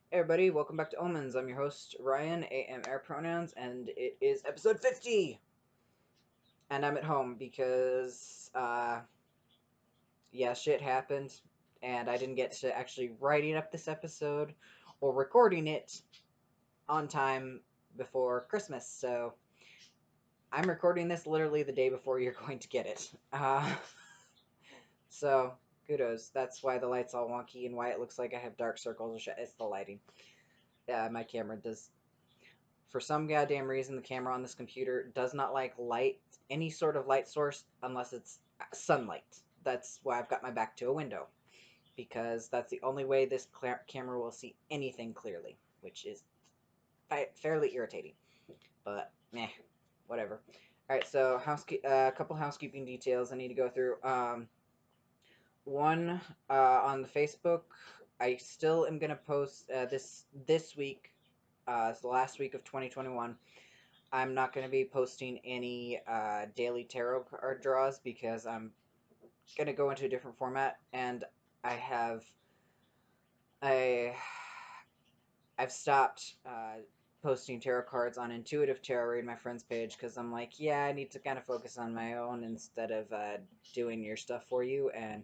Hey everybody, welcome back to Omens. I'm your host, Ryan, AM Air Pronouns, and it is episode 50! And I'm at home because, yeah, shit happened, and I didn't get to actually writing up this episode or recording it on time before Christmas, so I'm recording this literally the day before you're going to get it. So, kudos. That's why the light's all wonky and why it looks like I have dark circles and shit. It's the lighting. My camera does. For some goddamn reason, the camera on this computer does not like light, any sort of light source, unless it's sunlight. That's why I've got my back to a window, because that's the only way this camera will see anything clearly, which is fairly irritating. But, meh, whatever. Alright, so a couple housekeeping details I need to go through. One, on the Facebook, I still am going to post this week, it's the last week of 2021. I'm not going to be posting any daily tarot card draws because I'm going to go into a different format, and I have I I've stopped posting tarot cards on Intuitive Tarot Read, my friend's page, because I'm like, yeah, I need to kind of focus on my own instead of doing your stuff for you. And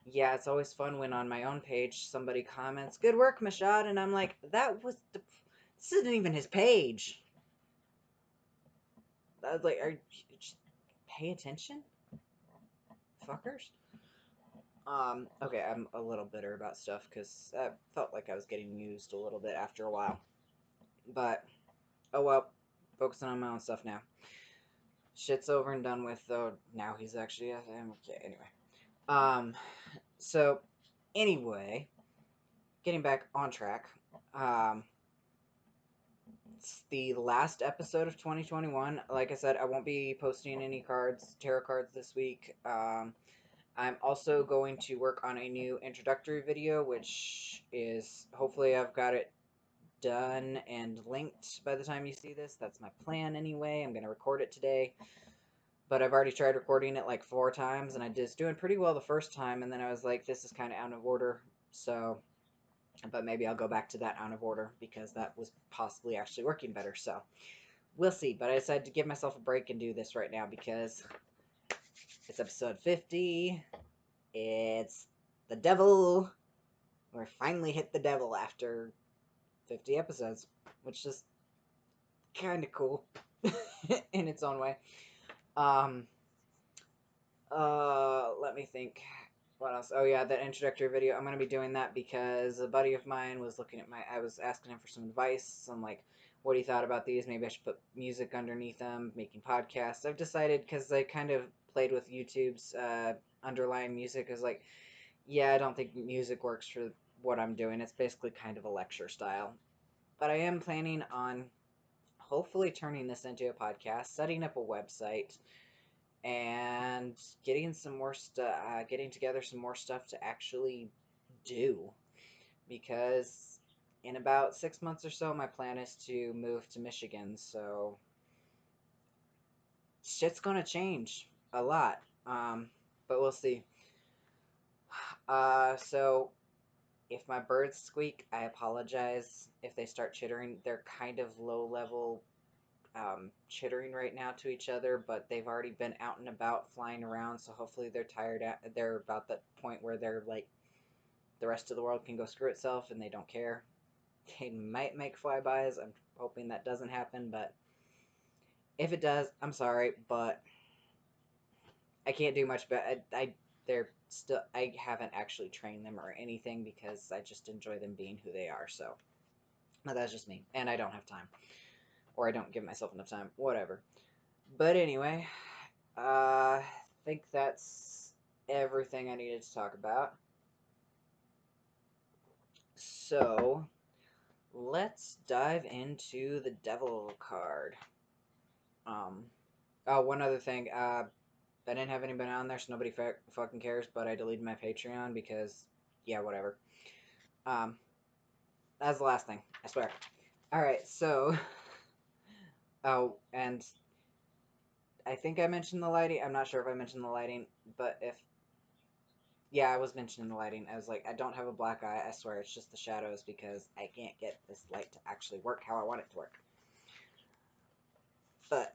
yeah, it's always fun when on my own page somebody comments, "Good work, Mashad," and I'm like, this isn't even his page. I was like, just pay attention, fuckers. Okay, I'm a little bitter about stuff because I felt like I was getting used a little bit after a while. But, oh well, focusing on my own stuff now. Shit's over and done with, though. Now he's actually, okay, anyway. Um, so, anyway, getting back on track. Um, it's the last episode of 2021. Like I said, I won't be posting any tarot cards this week. I'm also going to work on a new introductory video, which is, hopefully I've got it done and linked by the time you see this. That's my plan anyway. I'm going to record it today. But I've already tried recording it like 4 times, and I was doing pretty well the first time, and then I was like, this is kind of out of order. So, but maybe I'll go back to that out of order because that was possibly actually working better. So, we'll see. But I decided to give myself a break and do this right now because it's episode 50. It's the devil. We finally hit the devil after 50 episodes, which is kind of cool in its own way. Um, let me think. What else? Oh yeah, that introductory video. I'm gonna be doing that because a buddy of mine was looking at I was asking him for some advice. I'm like, what he thought about these. Maybe I should put music underneath them, making podcasts. I've decided because I kind of played with YouTube's underlying music. Is like, yeah, I don't think music works for what I'm doing. It's basically kind of a lecture style. But I am planning on hopefully turning this into a podcast, setting up a website, and getting some more stuff, getting together some more stuff to actually do. Because in about 6 months or so, my plan is to move to Michigan. So shit's gonna change a lot. But we'll see. So if my birds squeak, I apologize. If they start chittering, they're kind of low level chittering right now to each other, but they've already been out and about flying around, so hopefully they're tired. They're about that point where they're like, the rest of the world can go screw itself and they don't care. They might make flybys. I'm hoping that doesn't happen, but if it does, I'm sorry, but I can't do much better. They're still, I haven't actually trained them or anything because I just enjoy them being who they are, so. But that's just me, and I don't have time. Or I don't give myself enough time, whatever. But anyway, I think that's everything I needed to talk about. So, let's dive into the Devil card. Um, oh, one other thing. I didn't have anybody on there, so nobody fucking cares, but I deleted my Patreon because, yeah, whatever. Um, that's the last thing, I swear. Alright, so, oh, and I think I mentioned the lighting. I'm not sure if I mentioned the lighting, but if Yeah, I was mentioning the lighting. I was like, I don't have a black eye. I swear it's just the shadows because I can't get this light to actually work how I want it to work. But,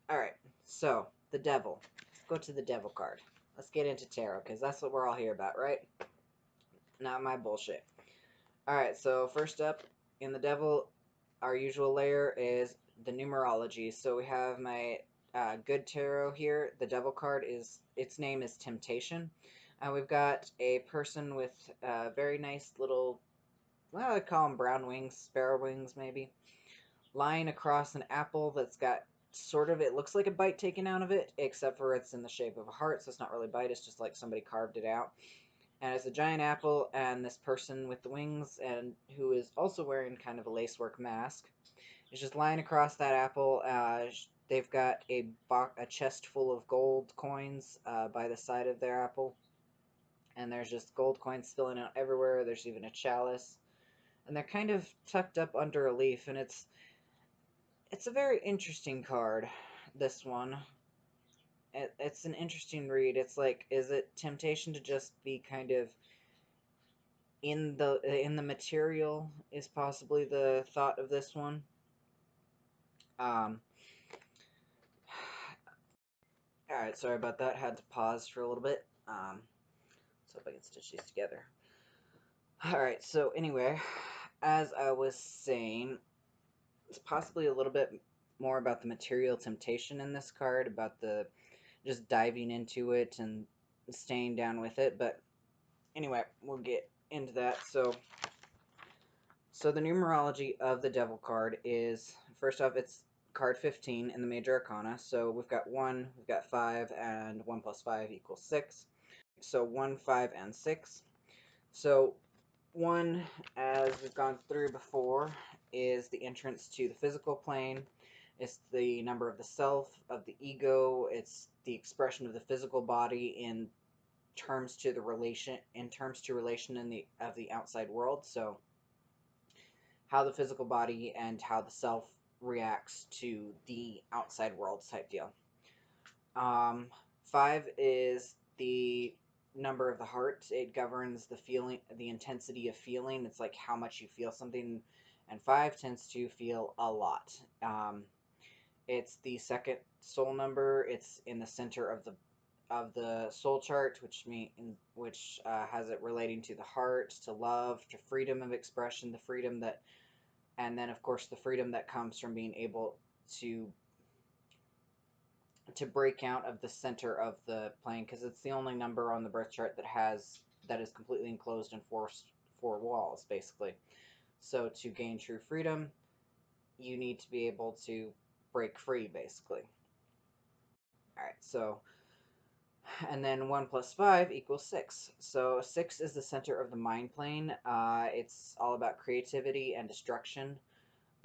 alright. So, the devil. Let's go to the devil card. Let's get into tarot because that's what we're all here about, right? Not my bullshit. Alright, so first up in the devil, our usual layer is the numerology. So we have my good tarot here. The devil card is, its name is Temptation. We've got a person with very nice little, well, I call them brown wings, sparrow wings maybe, lying across an apple that's got sort of, it looks like a bite taken out of it, except for it's in the shape of a heart, so it's not really a bite, it's just like somebody carved it out. And it's a giant apple, and this person with the wings, and who is also wearing kind of a lacework mask, is just lying across that apple. They've got a chest full of gold coins by the side of their apple, and there's just gold coins spilling out everywhere. There's even a chalice, and they're kind of tucked up under a leaf, and it's a very interesting card, this one. It's an interesting read. It's like, is it temptation to just be kind of in the material is possibly the thought of this one. Um, Alright, sorry about that. Had to pause for a little bit. So if I can stitch these together. Alright, so anyway, as I was saying, it's possibly a little bit more about the material temptation in this card, about the just diving into it and staying down with it. But anyway, we'll get into that. So the numerology of the devil card is, first off, it's card 15 in the major arcana. So we've got 1, we've got 5, and 1 plus 5 equals 6. So 1, 5, and 6. So 1, as we've gone through before, is the entrance to the physical plane. It's the number of the self, of the ego. It's the expression of the physical body in terms to relation in the of the outside world. So how the physical body and how the self reacts to the outside world type deal. 5 is the number of the heart. It governs the feeling, the intensity of feeling. It's like how much you feel something, and 5 tends to feel a lot. It's the second soul number. It's in the center of the soul chart, which has it relating to the heart, to love, to freedom of expression, the freedom that, and then of course the freedom that comes from being able to break out of the center of the plane, because it's the only number on the birth chart that is completely enclosed in four walls, basically. So to gain true freedom, you need to be able to break free, basically. Alright, so, and then 1 plus 5 equals 6. So 6 is the center of the mind plane. It's all about creativity and destruction.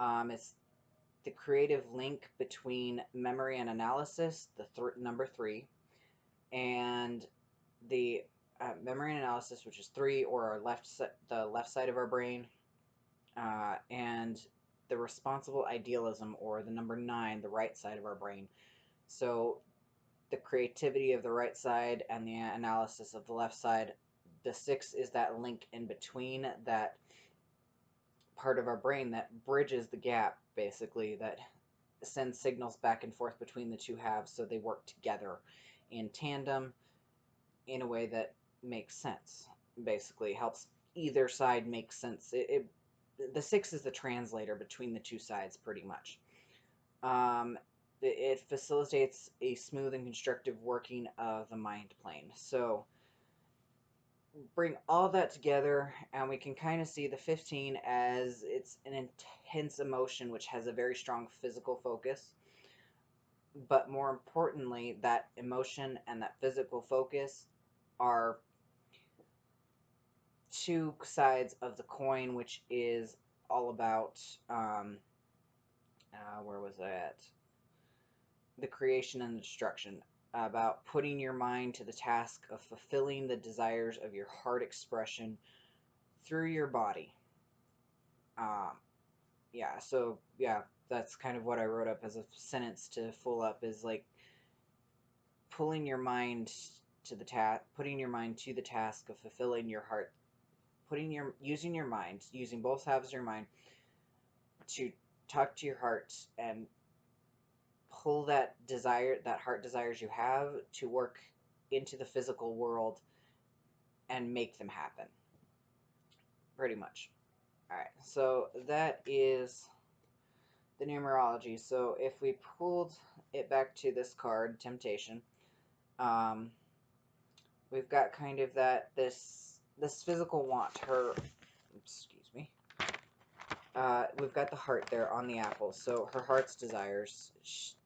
It's the creative link between memory and analysis, the number 3, and the memory and analysis, which is 3, or our the left side of our brain, and the responsible idealism, or the number 9, the right side of our brain. So the creativity of the right side and the analysis of the left side. The 6 is that link in between, that part of our brain that bridges the gap, basically, that sends signals back and forth between the two halves so they work together in tandem in a way that makes sense. Basically, helps either side make sense. The 6 is the translator between the two sides, pretty much. It facilitates a smooth and constructive working of the mind plane. So bring all that together, and we can kind of see the 15 as it's an intense emotion which has a very strong physical focus. But more importantly, that emotion and that physical focus are two sides of the coin, which is all about, where was I at? The creation and the destruction. About putting your mind to the task of fulfilling the desires of your heart expression through your body. Yeah, so, yeah, that's kind of what I wrote up as a sentence to full up, is like pulling your mind to the task, putting your mind to the task of fulfilling your heart, using your mind, using both halves of your mind to talk to your heart and pull that desire, that heart desires you have, to work into the physical world and make them happen. Pretty much. Alright, so that is the numerology. So if we pulled it back to this card, Temptation, we've got kind of that, this physical want, her, excuse me, we've got the heart there on the apple, so her heart's desires,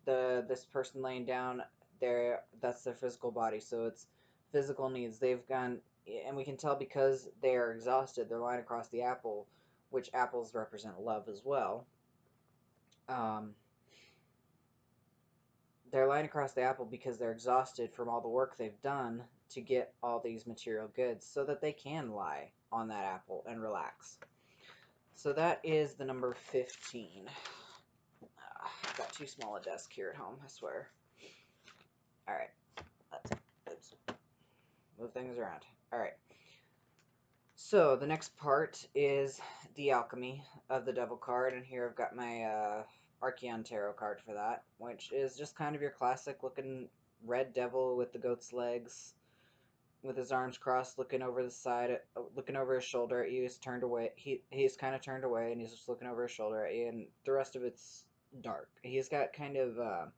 this person laying down there, that's their physical body, so it's physical needs. They've gone, and we can tell because they are exhausted, they're lying across the apple, which apples represent love as well. They're lying across the apple because they're exhausted from all the work they've done to get all these material goods so that they can lie on that apple and relax. So that is the number 15. I've got too small a desk here at home, I swear. Alright. Let's move things around. Alright. So the next part is the Alchemy of the Devil card, and here I've got my Archeon Tarot card for that, which is just kind of your classic looking red devil with the goat's legs, with his arms crossed, looking over the side, looking over his shoulder at you. He's turned away. He's kind of turned away, and he's just looking over his shoulder at you, and the rest of it's dark. He's got kind of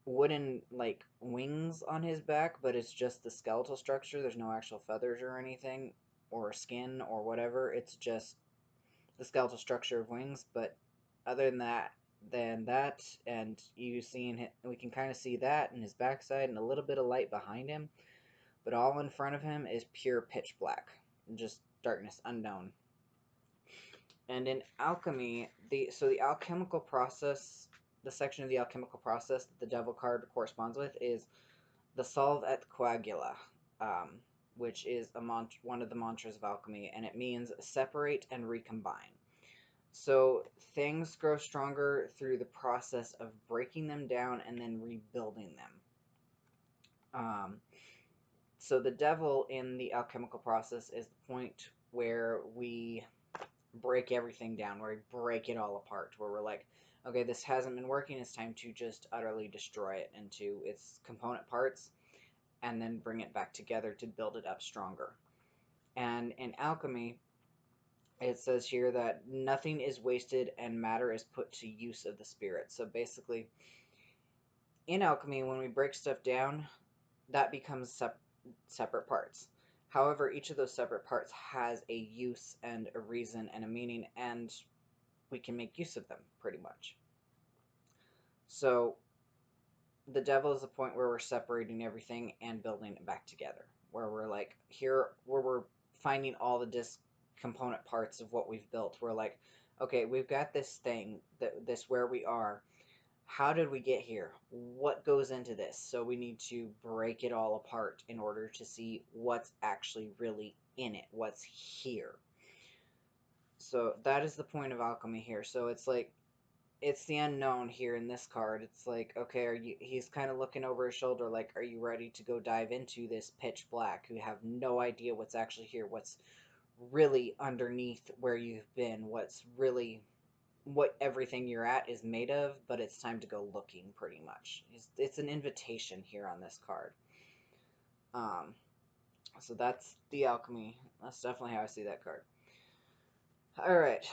wooden, like, wings on his back, but it's just the skeletal structure. There's no actual feathers or anything, or skin, or whatever. It's just the skeletal structure of wings, but other than that, and we can kind of see that in his backside and a little bit of light behind him, but all in front of him is pure pitch black, just darkness, unknown. And in alchemy, the alchemical process, the section of the alchemical process that the devil card corresponds with is the solve et coagula, which is one of the mantras of alchemy, and it means separate and recombine. So things grow stronger through the process of breaking them down and then rebuilding them. So the devil in the alchemical process is the point where we break everything down, where we break it all apart, where we're like, okay, this hasn't been working, it's time to just utterly destroy it into its component parts and then bring it back together to build it up stronger. And in alchemy, it says here that nothing is wasted and matter is put to use of the spirit. So basically, in alchemy, when we break stuff down, that becomes separate parts. However, each of those separate parts has a use and a reason and a meaning, and we can make use of them, pretty much. So, the devil is the point where we're separating everything and building it back together. Where we're like, where we're finding all the component parts of what we've built. We're like, okay, we've got this thing, this where we are. How did we get here? What goes into this? So we need to break it all apart in order to see what's actually really in it, what's here. So that is the point of alchemy here. So it's like, it's the unknown here in this card. It's like, okay, he's kind of looking over his shoulder like, are you ready to go dive into this pitch black? You have no idea what's actually here, what's really underneath where you've been, what everything you're at is made of, but it's time to go looking, pretty much. It's an invitation here on this card. So that's the alchemy. That's definitely how I see that card. Alright,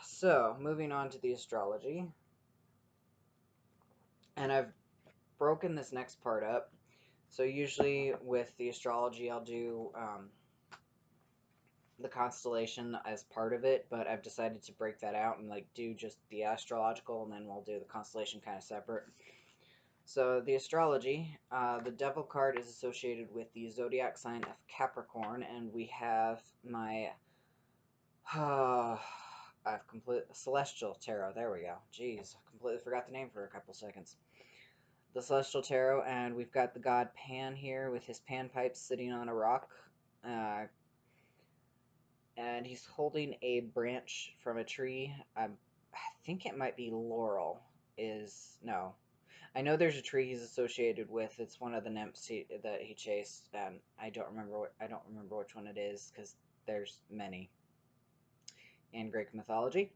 so moving on to the astrology. And I've broken this next part up. So usually with the astrology, I'll do the constellation as part of it, but I've decided to break that out and like do just the astrological, and then we'll do the constellation kind of separate. So the astrology, the devil card is associated with the zodiac sign of Capricorn, and we have my Celestial Tarot. There we go. Jeez, I completely forgot the name for a couple seconds. The Celestial Tarot, and we've got the god Pan here with his panpipes sitting on a rock. And he's holding a branch from a tree. I think it might be laurel. No. I know there's a tree he's associated with. It's one of the nymphs that he chased. I don't remember which one it is because there's many in Greek mythology.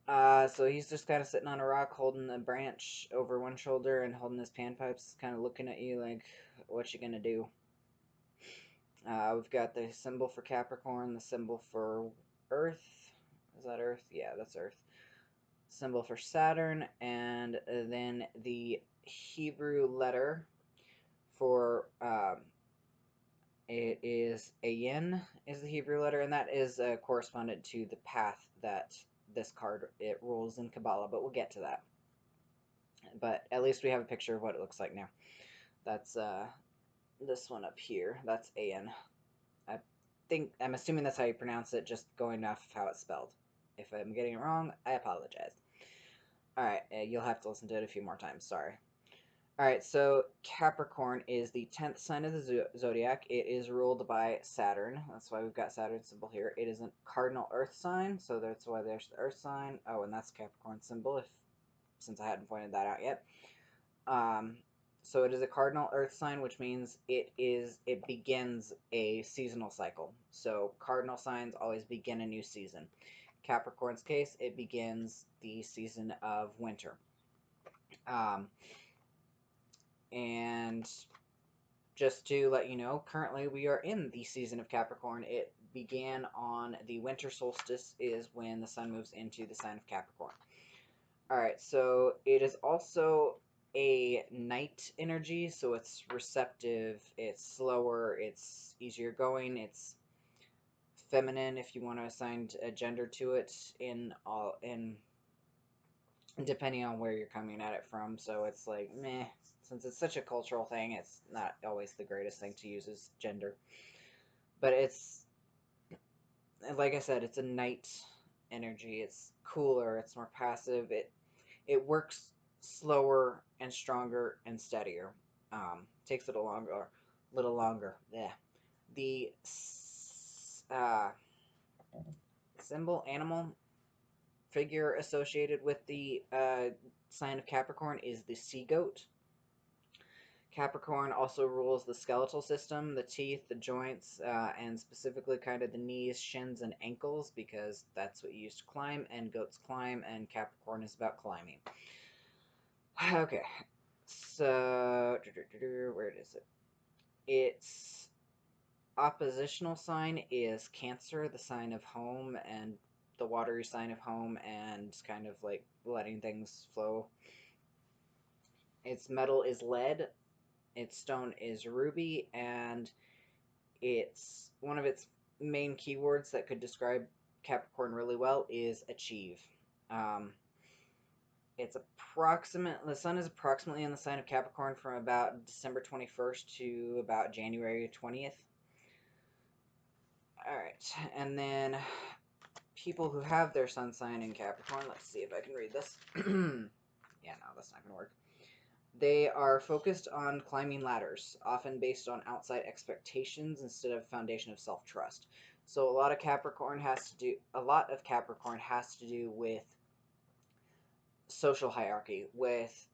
So he's just kind of sitting on a rock, holding a branch over one shoulder and holding his panpipes, kind of looking at you like, "What you gonna do?" We've got the symbol for Capricorn, the symbol for Earth. Is that Earth? Yeah, that's Earth. Symbol for Saturn, and then the Hebrew letter for it is Ayin is the Hebrew letter, and that is correspondent to the path that this card it rules in Kabbalah. But we'll get to that. But at least we have a picture of what it looks like now. That's this one up here. That's Ayin. I'm assuming that's how you pronounce it, just going off of how it's spelled. If I'm getting it wrong, I apologize. Alright, you'll have to listen to it a few more times, sorry. Alright, so Capricorn is the 10th sign of the zodiac. It is ruled by Saturn. That's why we've got Saturn's symbol here. It is a cardinal earth sign, so that's why there's the earth sign. Oh, and that's Capricorn's symbol, since I hadn't pointed that out yet. So it is a cardinal earth sign, which means it begins a seasonal cycle. So cardinal signs always begin a new season. Capricorn's case, it begins the season of winter. And just to let you know, currently we are in the season of Capricorn. It began on the winter solstice, is when the sun moves into the sign of Capricorn. Alright, so it is also a night energy, so it's receptive, it's slower, it's easier going, it's feminine if you want to assign a gender to it in depending on where you're coming at it from. So it's like meh, since it's such a cultural thing, it's not always the greatest thing to use as gender. But it's, like I said, it's a night energy. It's cooler, it's more passive, it works slower and stronger and steadier. Takes it a little longer. Yeah. The symbol, animal, figure associated with the sign of Capricorn is the sea goat. Capricorn also rules the skeletal system, the teeth, the joints, and specifically kind of the knees, shins, and ankles, because that's what you use to climb, and goats climb, and Capricorn is about climbing. Okay, so where is it? Its oppositional sign is Cancer, the sign of home and the watery sign of home, and kind of like letting things flow. Its metal is lead, its stone is ruby, and it's one of its main keywords that could describe Capricorn really well is achieve. It's the sun is approximately in the sign of Capricorn from about December 21st to about January 20th. Alright, and then people who have their sun sign in Capricorn, let's see if I can read this. Yeah, no, that's not going to work. They are focused on climbing ladders, often based on outside expectations instead of foundation of self-trust. So a lot of Capricorn has to do with social hierarchy, with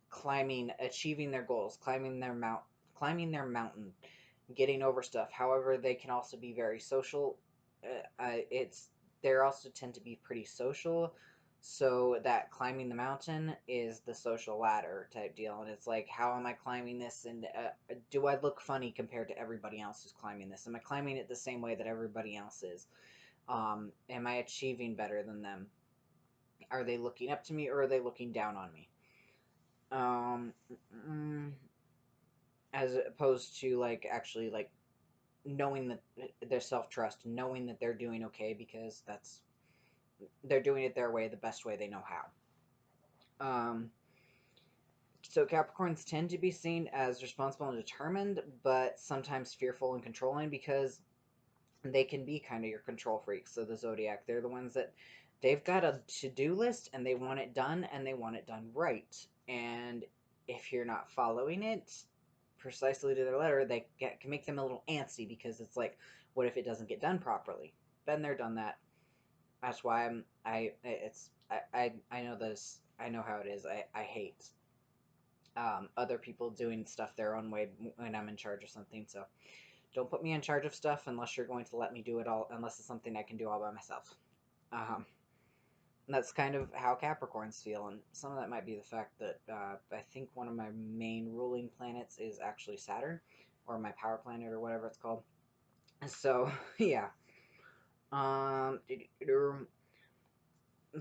climbing, achieving their goals, climbing their mountain, getting over stuff. However, they can also be very social. They also tend to be pretty social, so that climbing the mountain is the social ladder type deal. And it's like, how am I climbing this? And do I look funny compared to everybody else who's climbing this? Am I climbing it the same way that everybody else is? Am I achieving better than them? Are they looking up to me, or are they looking down on me? As opposed to like actually like knowing that their self-trust, knowing that they're doing okay because they're doing it their way, the best way they know how. So Capricorns tend to be seen as responsible and determined, but sometimes fearful and controlling, because they can be kind of your control freaks. So the zodiac, they're the ones that they've got a to-do list and they want it done, and they want it done right. And if you're not following it precisely to their letter, can make them a little antsy, because it's like, what if it doesn't get done properly? Been there, done that. That's why I know this. I know how it is. I hate other people doing stuff their own way when I'm in charge of something. So don't put me in charge of stuff unless you're going to let me do it all, unless it's something I can do all by myself. Um, that's kind of how Capricorns feel, and some of that might be the fact that I think one of my main ruling planets is actually Saturn, or my power planet, or whatever it's called. So, yeah. Um,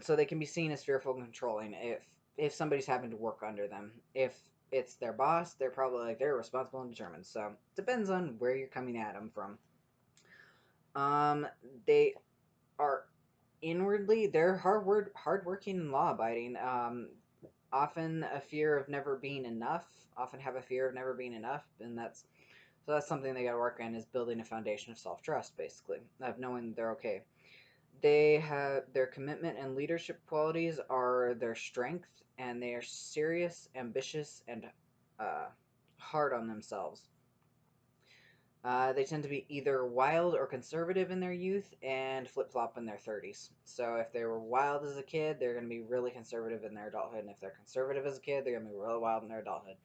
so they can be seen as fearful and controlling if somebody's having to work under them. If it's their boss, they're probably like they're responsible and determined. So depends on where you're coming at them from. They are inwardly they're hardworking and law abiding. Often a fear of never being enough. Often have a fear of never being enough, and that's something they got to work on is building a foundation of self trust, basically, of knowing they're okay. They have their commitment and leadership qualities are their strength, and they are serious, ambitious, and uh, hard on themselves. They tend to be either wild or conservative in their youth and flip flop in their 30s. So if they were wild as a kid, they're going to be really conservative in their adulthood. And if they're conservative as a kid, they're going to be really wild in their adulthood.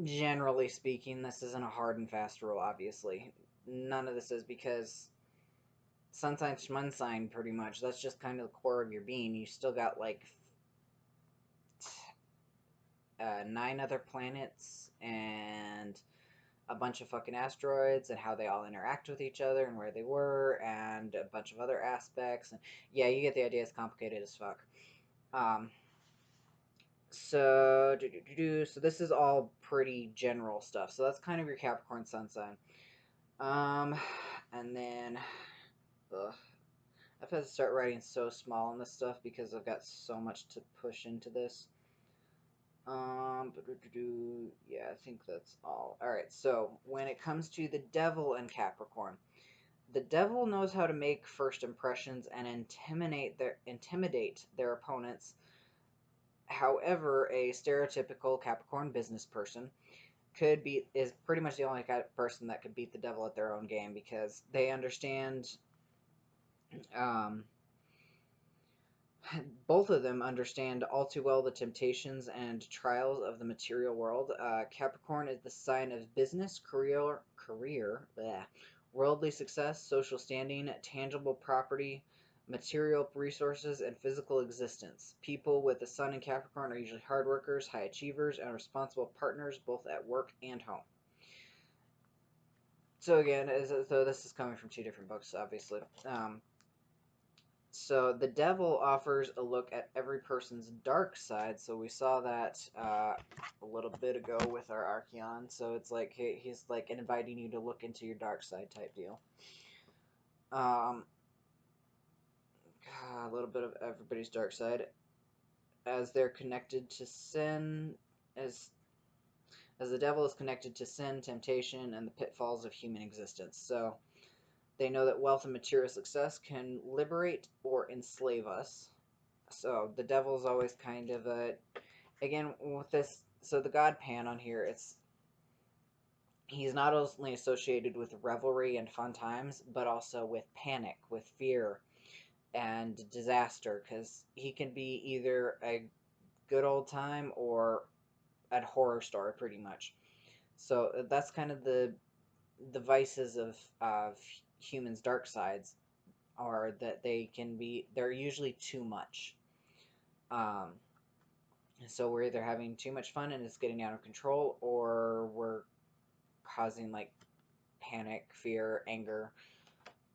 Generally speaking, this isn't a hard and fast rule, obviously. None of this is because sun sign, shmun sign, pretty much. That's just kind of the core of your being. You still got like 9 other planets and a bunch of fucking asteroids and how they all interact with each other and where they were and a bunch of other aspects. And yeah, you get the idea. It's complicated as fuck. Um, so this is all pretty general stuff. So that's kind of your Capricorn sun sign. And then, ugh, I've had to start writing so small on this stuff because I've got so much to push into this. Yeah, I think that's all. Alright, so when it comes to the devil and Capricorn, the devil knows how to make first impressions and intimidate their opponents. However, a stereotypical Capricorn business person is pretty much the only kind of person that could beat the devil at their own game because they understand um, both of them understand all too well the temptations and trials of the material world. Capricorn is the sign of business, worldly success, social standing, tangible property, material resources, and physical existence. People with the sun in Capricorn are usually hard workers, high achievers, and responsible partners both at work and home. So again, so this is coming from 2 different books, obviously. So the devil offers a look at every person's dark side. So we saw that a little bit ago with our Archeon. So it's like he's like inviting you to look into your dark side type deal. A little bit of everybody's dark side, as they're connected to sin, as the devil is connected to sin, temptation, and the pitfalls of human existence. So they know that wealth and material success can liberate or enslave us. So the devil's always kind of again with this. So the god Pan on here, he's not only associated with revelry and fun times, but also with panic, with fear, and disaster. Because he can be either a good old time or a horror story, pretty much. So that's kind of the vices of humans' dark sides, are that they're usually too much. So we're either having too much fun and it's getting out of control, or we're causing like panic, fear, anger,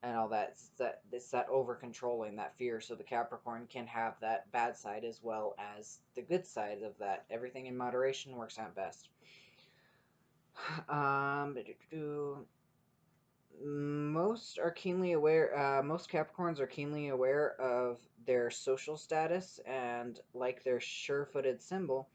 and all that. It's that over controlling, that fear. So the Capricorn can have that bad side as well as the good side of that. Everything in moderation works out best. Most Capricorns are keenly aware of their social status, and like their sure-footed symbol,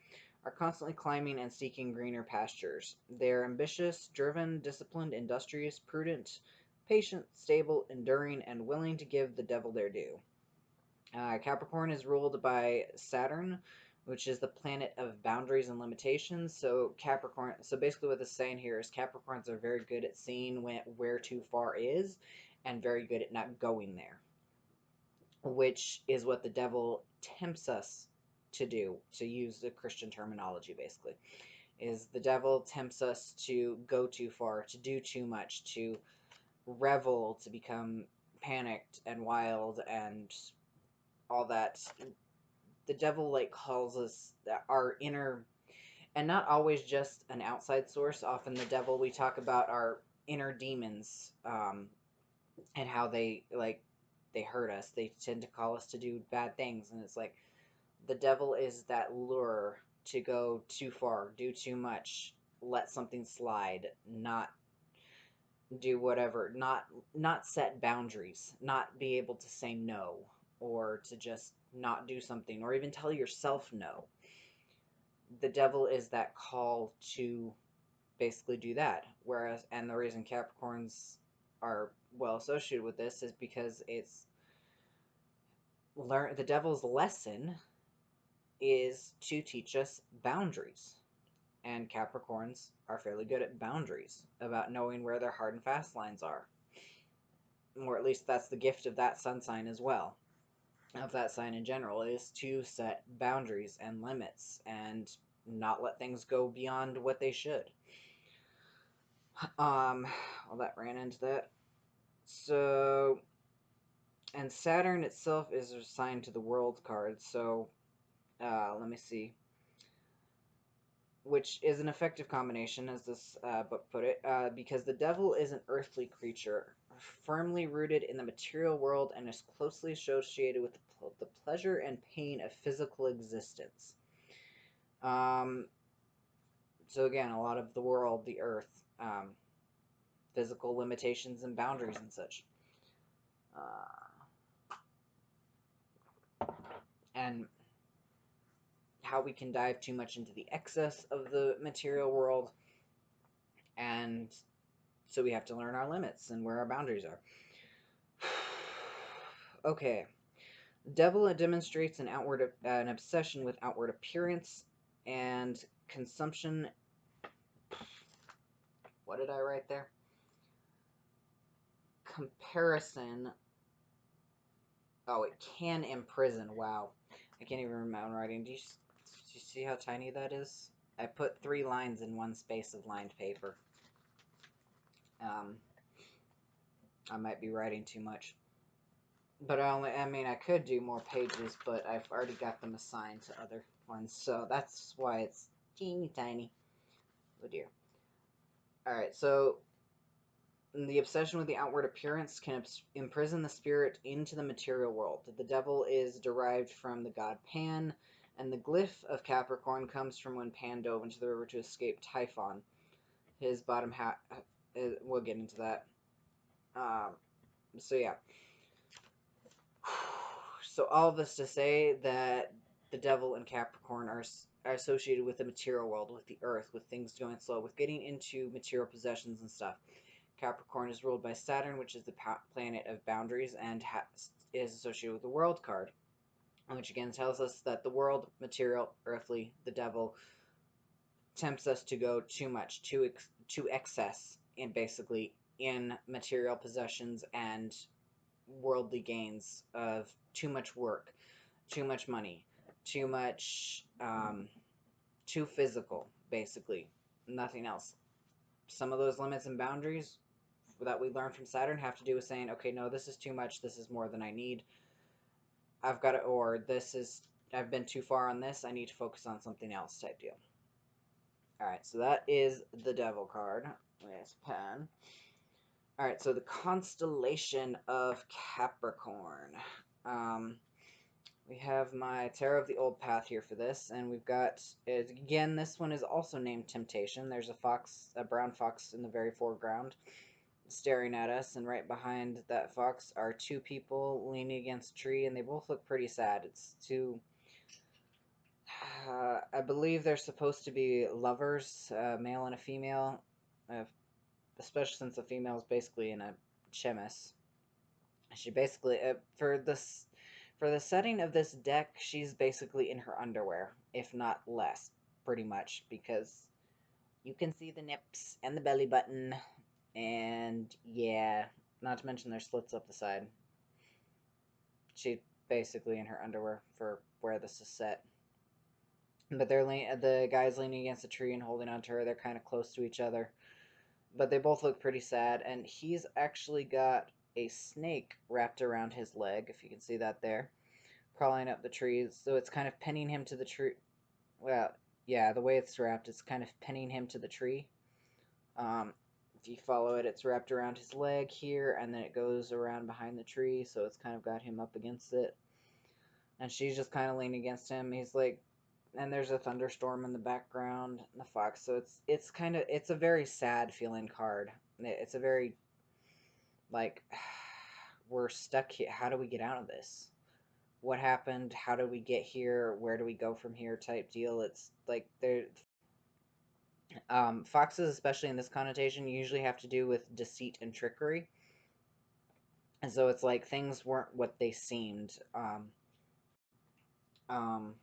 are constantly climbing and seeking greener pastures. They're ambitious, driven, disciplined, industrious, prudent, patient, stable, enduring, and willing to give the devil their due. Capricorn is ruled by Saturn, which is the planet of boundaries and limitations. So basically what this is saying here is Capricorns are very good at seeing where too far is, and very good at not going there, which is what the devil tempts us to do, to use the Christian terminology, basically, is the devil tempts us to go too far, to do too much, to revel, to become panicked and wild and all that. The devil, like, calls us our inner, and not always just an outside source. Often the devil, we talk about our inner demons, and how they, like, they hurt us. They tend to call us to do bad things, and it's like the devil is that lure to go too far, do too much, let something slide, not do whatever, not set boundaries, not be able to say no, or to just not do something, or even tell yourself no. The devil is that call to basically do that. Whereas, and the reason Capricorns are well associated with this is because it's the devil's lesson is to teach us boundaries. And Capricorns are fairly good at boundaries, about knowing where their hard and fast lines are. Or at least that's the gift of that sun sign as well. Of that sign in general, is to set boundaries and limits and not let things go beyond what they should. Well, that ran into that. So, and Saturn itself is assigned to the World card, so, let me see. Which is an effective combination, as this book put it, because the devil is an earthly creature, firmly rooted in the material world, and is closely associated with the pleasure and pain of physical existence. So again, a lot of the world, the earth, physical limitations and boundaries and such. And how we can dive too much into the excess of the material world, and so we have to learn our limits and where our boundaries are. Okay. Devil demonstrates an obsession with outward appearance and consumption. What did I write there? Comparison. Oh, it can imprison. Wow. I can't even remember my own writing. Do you see how tiny that is? I put 3 lines in one space of lined paper. I might be writing too much. But I could do more pages, but I've already got them assigned to other ones, so that's why it's teeny tiny. Oh dear. Alright, so the obsession with the outward appearance can imprison the spirit into the material world. The devil is derived from the god Pan, and the glyph of Capricorn comes from when Pan dove into the river to escape Typhon. His bottom half, we'll get into that. So yeah. So all of this to say that the devil and Capricorn are associated with the material world, with the earth, with things going slow, with getting into material possessions and stuff. Capricorn is ruled by Saturn, which is the planet of boundaries, and is associated with the World card, which again tells us that the world, material, earthly, the devil, tempts us to go too much, to excess, in basically in material possessions and worldly gains of too much work, too much money, too much, too physical, basically, nothing else. Some of those limits and boundaries that we learn from Saturn have to do with saying, okay, no, this is too much, this is more than I need, I've got to, or I've been too far on this, I need to focus on something else type deal. Alright, so that is the devil card. Yes, pen. Alright, so the Constellation of Capricorn. We have my Tarot of the Old Path here for this, and we've got, again, this one is also named Temptation. There's a brown fox in the very foreground staring at us, and right behind that fox are 2 people leaning against a tree, and they both look pretty sad. It's 2, I believe they're supposed to be lovers, a male and a female, especially since the female is basically in a chemis. She basically, for the setting of this deck, she's basically in her underwear, if not less, pretty much, because you can see the nips and the belly button, and yeah, not to mention there's slits up the side. She's basically in her underwear for where this is set. but the guy's leaning against a tree and holding onto her. They're kind of close to each other, but they both look pretty sad. And he's actually got a snake wrapped around his leg, if you can see that there, crawling up the trees. So it's kind of pinning him to the tree. Well, yeah, the way it's wrapped, it's kind of pinning him to the tree. If you follow it, it's wrapped around his leg here, and then it goes around behind the tree, so it's kind of got him up against it. And she's just kind of leaning against him. He's like, and there's a thunderstorm in the background, and the fox. So it's a very sad feeling card. It's a very, like, we're stuck here. How do we get out of this? What happened? How do we get here? Where do we go from here? Type deal. It's like foxes, especially in this connotation, usually have to do with deceit and trickery. And so it's like things weren't what they seemed. Um,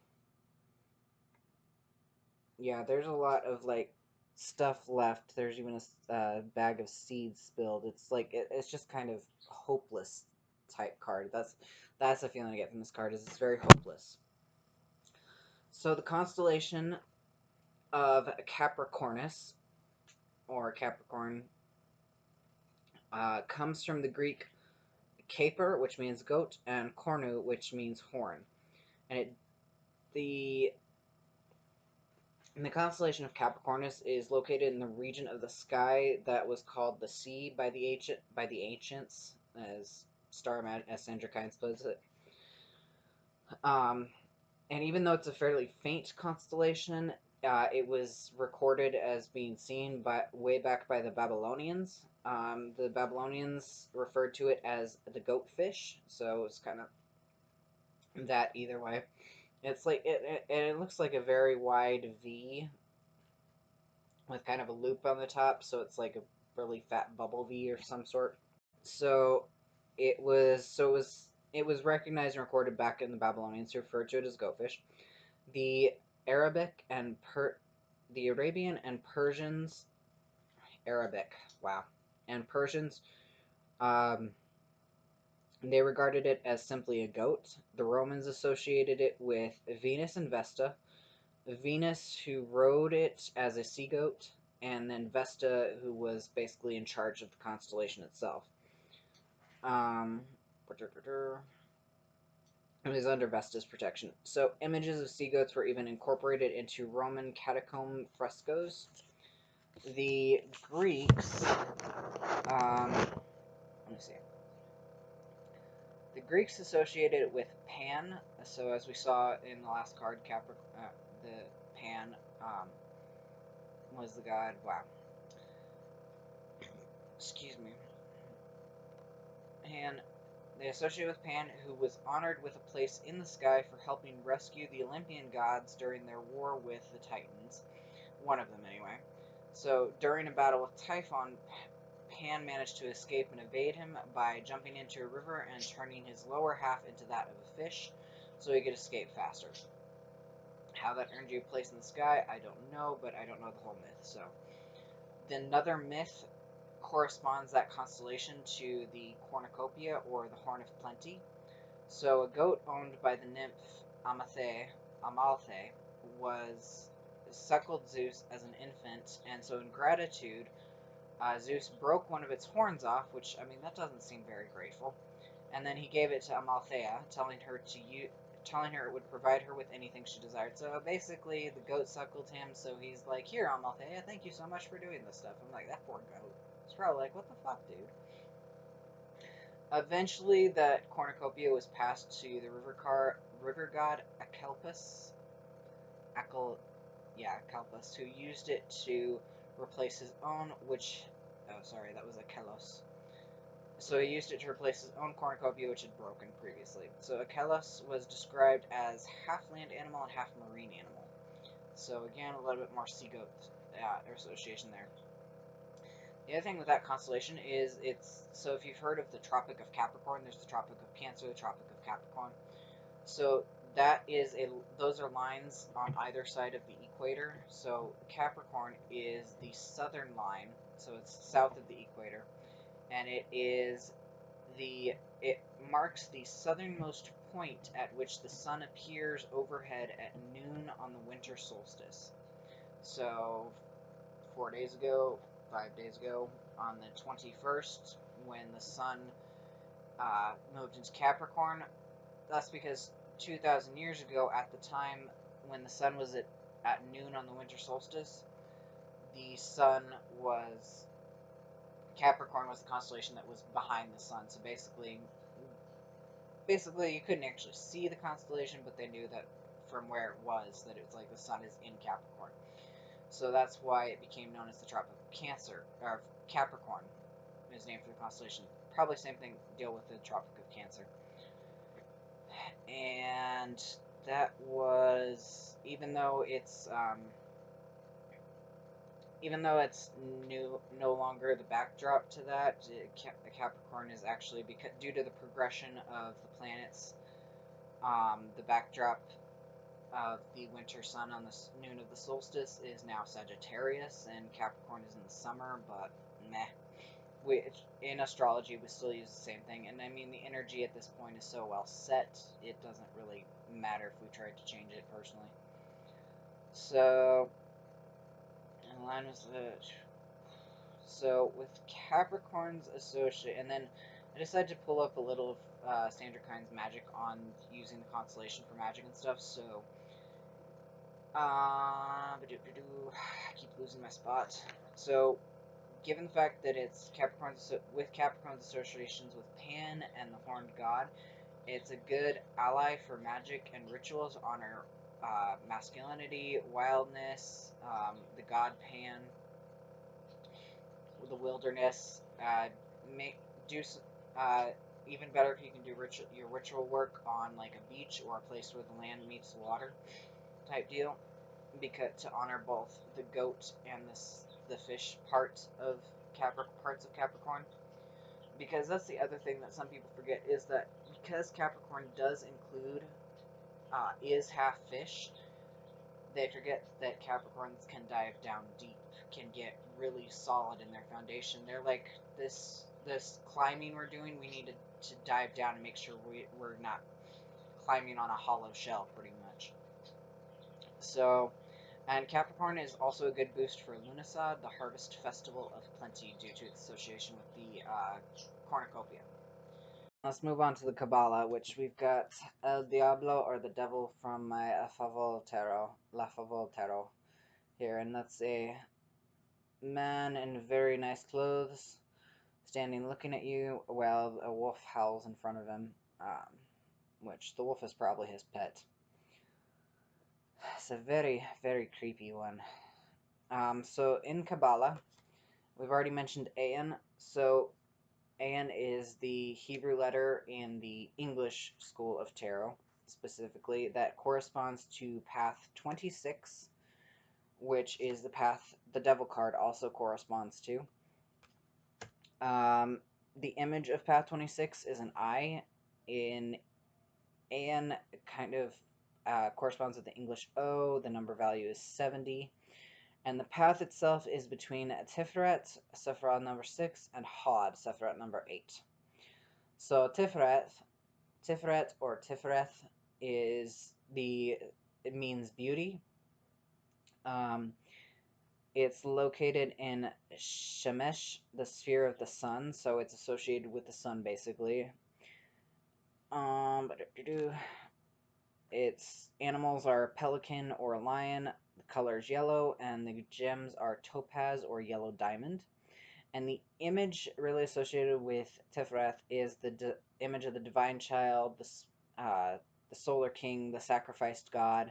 yeah, there's a lot of like stuff left. There's even a bag of seeds spilled. It's like it's just kind of hopeless type card. That's the feeling I get from this card. Is it's very hopeless. So the constellation of Capricornus or Capricorn comes from the Greek caper, which means goat, and cornu, which means horn. And the constellation of Capricornus is located in the region of the sky that was called the sea by the ancients, as Sandra Kynes puts it. And even though it's a fairly faint constellation, it was recorded as being seen way back by the Babylonians. The Babylonians referred to it as the goatfish, so it's kind of that either way. It's like it looks like a very wide V with kind of a loop on the top, so it's like a really fat bubble V or some sort. So it was recognized and recorded back in the Babylonians who referred to it as goatfish. The Arabic and the Arabian and Persians, Arabic, wow, and Persians, um, they regarded it as simply a goat. The Romans associated it with Venus and Vesta. Venus, who rode it as a sea goat, and then Vesta, who was basically in charge of the constellation itself. It was under Vesta's protection. So images of sea goats were even incorporated into Roman catacomb frescoes. The Greeks, let me see. The Greeks associated it with Pan. So as we saw in the last card, the Pan was the god. Wow. Excuse me. And they associate with Pan, who was honored with a place in the sky for helping rescue the Olympian gods during their war with the Titans. One of them, anyway. So, during a battle with Typhon, Pan managed to escape and evade him by jumping into a river and turning his lower half into that of a fish, so he could escape faster. How that earned you a place in the sky, I don't know, but I don't know the whole myth. So, another myth corresponds that constellation to the cornucopia, or the Horn of Plenty. So a goat owned by the nymph Amalthea was suckled Zeus as an infant, and so in gratitude, Zeus broke one of its horns off, which, I mean, that doesn't seem very grateful, and then he gave it to Amalthea, telling her it would provide her with anything she desired. So basically, the goat suckled him, so he's like, here, Amalthea, thank you so much for doing this stuff. I'm like, that poor goat. It's probably like, what the fuck, dude? Eventually, that cornucopia was passed to the river god Akelpus, who used it to replace his own, that was Akelos. So he used it to replace his own cornucopia, which had broken previously. So Akelos was described as half land animal and half marine animal. So again, a little bit more sea goat association there. The other thing with that constellation is so if you've heard of the Tropic of Capricorn, there's the Tropic of Cancer, the Tropic of Capricorn. So those are lines on either side of the equator. So Capricorn is the southern line, so it's south of the equator, and it marks the southernmost point at which the sun appears overhead at noon on the winter solstice. So, 5 days ago, on the 21st, when the sun moved into Capricorn, that's because 2,000 years ago, at the time when the sun was at noon on the winter solstice, the sun was... Capricorn was the constellation that was behind the sun, so basically you couldn't actually see the constellation, but they knew that from where it was, that it was like the sun is in Capricorn. So that's why it became known as the Tropic of Capricorn. It was named for the constellation. Probably same thing, deal with the Tropic of Cancer. And that was, even though it's no longer the backdrop to that, the Capricorn is actually, due to the progression of the planets, the backdrop of the winter sun on the noon of the solstice is now Sagittarius, and Capricorn is in the summer, but meh. In astrology, we still use the same thing, and I mean, the energy at this point is so well set, it doesn't really matter if we tried to change it personally. So, in line with the... So, with Capricorn's associate, and then I decided to pull up a little Standard Kinds magic on using the constellation for magic and stuff, so... I keep losing my spot. So, given the fact that it's Capricorn's associations with Pan and the Horned God, it's a good ally for magic and rituals. Honor masculinity, wildness, the god Pan, the wilderness. Even better if you can do your ritual work on like a beach or a place where the land meets the water type deal, because to honor both the goat and the fish parts of Capricorn. Because that's the other thing that some people forget, is that because Capricorn does include is half fish, they forget that Capricorns can dive down deep, can get really solid in their foundation. They're like, this climbing we're doing, we need to dive down and make sure we're not climbing on a hollow shell, pretty much. So, and Capricorn is also a good boost for Lughnasadh, the harvest festival of plenty, due to its association with the cornucopia. Let's move on to the Kabbalah, which we've got El Diablo, or the Devil, from my La Favole Tarot here, and that's a man in very nice clothes, standing looking at you while a wolf howls in front of him, which the wolf is probably his pet. It's a very, very creepy one. So in Kabbalah, we've already mentioned Ayin. So Ayin is the Hebrew letter in the English school of tarot, specifically, that corresponds to path 26, which is the path the devil card also corresponds to. The image of path 26 is an eye. In Ayin, kind of corresponds with the English O. The number value is 70. And the path itself is between Tiferet, Sephiroth number 6, and Hod, Sephiroth number 8. So Tiferet or Tifereth it means beauty. It's located in Shemesh, the sphere of the sun, so it's associated with the sun, basically. Its animals are pelican or lion, the color is yellow, and the gems are topaz or yellow diamond. And the image really associated with Tiferet is the image of the divine child, the solar king, the sacrificed god,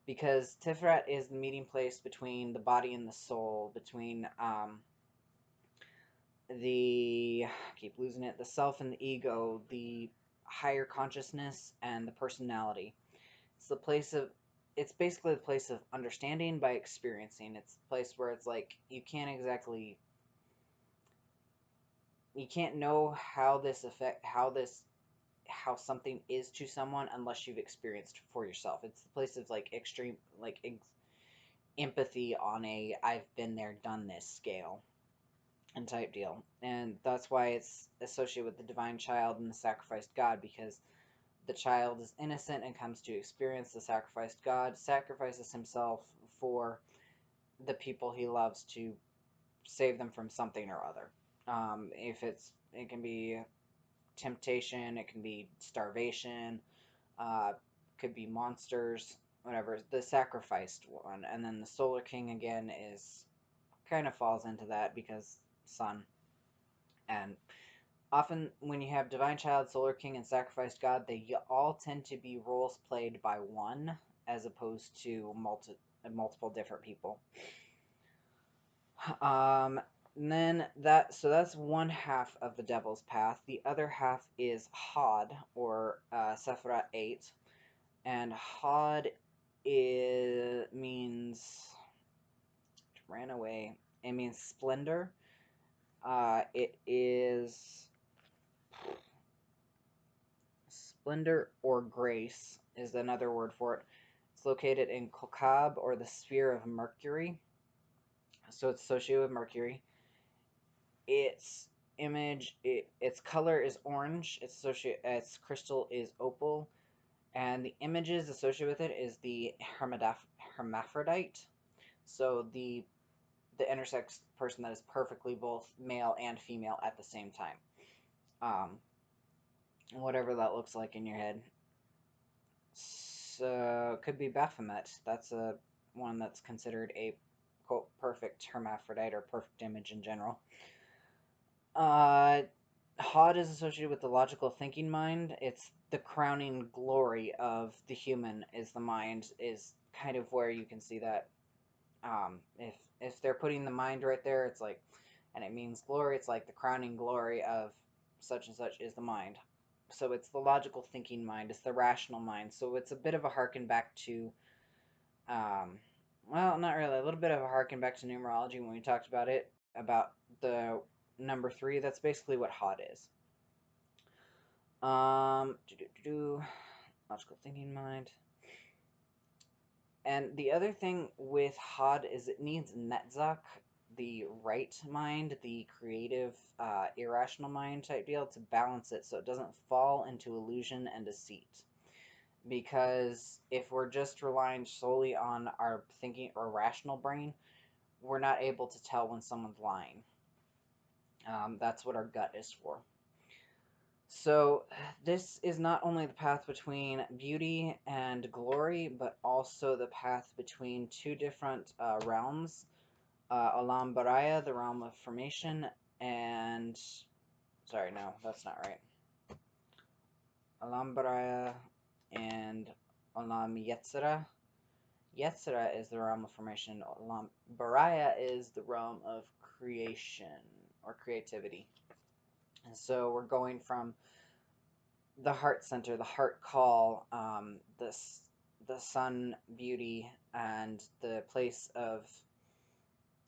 because Tiferet is the meeting place between the body and the soul, between the self and the ego, the higher consciousness and the personality. It's basically the place of understanding by experiencing. It's the place where it's like you can't know how something is to someone unless you've experienced for yourself. It's the place of like extreme empathy on a I've been there, done this scale. and type deal. And that's why it's associated with the divine child and the sacrificed God, because the child is innocent and comes to experience the sacrificed God, sacrifices himself for the people he loves to save them from something or other. If it can be temptation, it can be starvation, uh, could be monsters, whatever. The sacrificed one, and then the Solar King again is kind of falls into that because sun. And often when you have divine child, Solar King, and sacrificed God, they all tend to be roles played by one as opposed to multiple different people. And then that's one half of the devil's path. The other half is Hod, or Sephirah 8, and Hod means ran away. It means splendor. It is splendor or grace is another word for it. It's located in Kokab, or the sphere of Mercury. So it's associated with Mercury. Its its color is orange. Its crystal is opal, and the images associated with it is the hermaphrodite. So the intersex person that is perfectly both male and female at the same time. Whatever that looks like in your head. So it could be Baphomet. That's a one that's considered a quote perfect hermaphrodite or perfect image in general. Hod is associated with the logical thinking mind. It's the crowning glory of the human is the mind, is kind of where you can see that. If they're putting the mind right there, it's like, and it means glory, it's like the crowning glory of such and such is the mind. So it's the logical thinking mind, it's the rational mind. So it's a bit of a harken back to, well, not really, a little bit of a harken back to numerology when we talked about it, about the number 3. That's basically what Hod is. Logical thinking mind. And the other thing with Hod is it needs Netzach, the right mind, the creative, irrational mind type deal, to balance it so it doesn't fall into illusion and deceit. Because if we're just relying solely on our thinking or rational brain, we're not able to tell when someone's lying. That's what our gut is for. So this is not only the path between beauty and glory, but also the path between two different realms. Olam Baraya, the realm of formation, and... Sorry, no, that's not right. Olam Baraya and Olam Yetzirah. Yetzirah is the realm of formation. Olam Baraya is the realm of creation, or creativity. And so we're going from the heart center, the heart call, the sun beauty, and the place of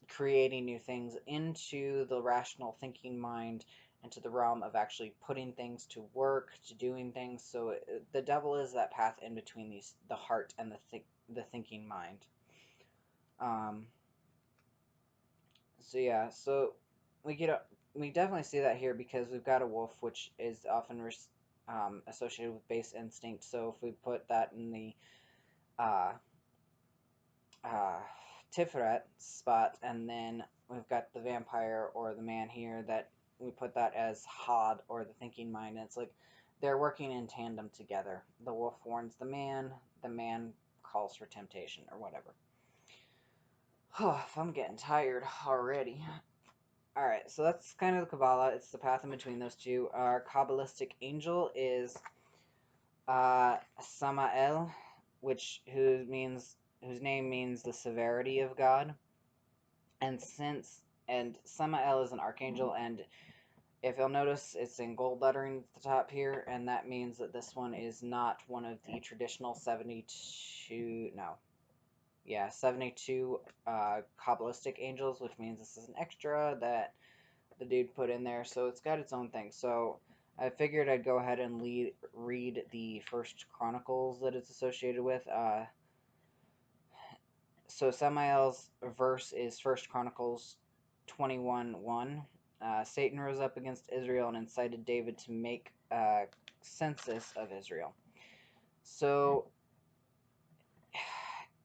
creating new things, into the rational thinking mind, into the realm of actually putting things to work, to doing things. So the devil is that path in between the heart and the thinking mind. So yeah, so we definitely see that here because we've got a wolf, which is often associated with base instinct. So if we put that in the Tiferet spot, and then we've got the vampire or the man here, that we put that as Hod, or the thinking mind, and it's like they're working in tandem together. The wolf warns the man calls for temptation, or whatever. I'm getting tired already. Alright, so that's kind of the Kabbalah. It's the path in between those two. Our Kabbalistic Angel is Samael, whose name means the severity of God. And Samael is an archangel, and if you'll notice, it's in gold lettering at the top here, and that means that this one is not one of the traditional 72 Kabbalistic angels, which means this is an extra that the dude put in there, so it's got its own thing. So I figured I'd go ahead and read the first Chronicles that it's associated with. So Samael's verse is 1 Chronicles 21:1, Satan rose up against Israel and incited David to make a census of Israel. So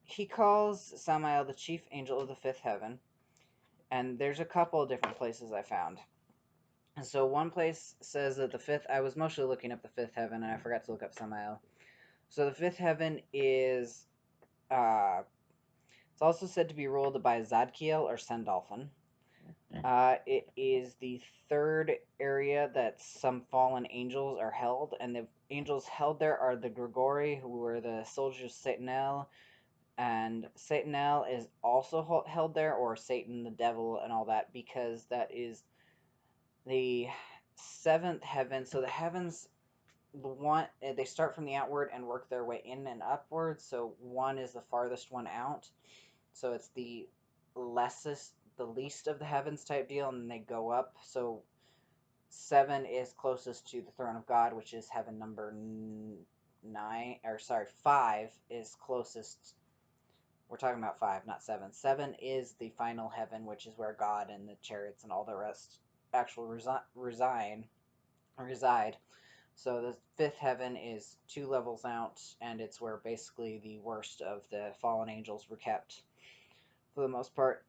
he calls Samael the chief angel of the fifth heaven, and there's a couple of different places I found. And so one place says that the fifth, I was mostly looking up the fifth heaven, and I forgot to look up Samael. So the fifth heaven is, it's also said to be ruled by Zadkiel or Sandalphon. It is the third area that some fallen angels are held, and the angels held there are the Grigori, who were the soldiers of Satanel, and Satanel is also held there, or Satan, the devil, and all that, because that is the seventh heaven. So the heavens, they start from the outward and work their way in and upward. So one is the farthest one out. So it's the least of the heavens type deal, and then they go up. So 7 is closest to the throne of God, which is heaven number 5 is closest. We're talking about 5, not 7. 7 is the final heaven, which is where God and the chariots and all the rest actually reside. So the fifth heaven is 2 levels out, and it's where basically the worst of the fallen angels were kept, for the most part.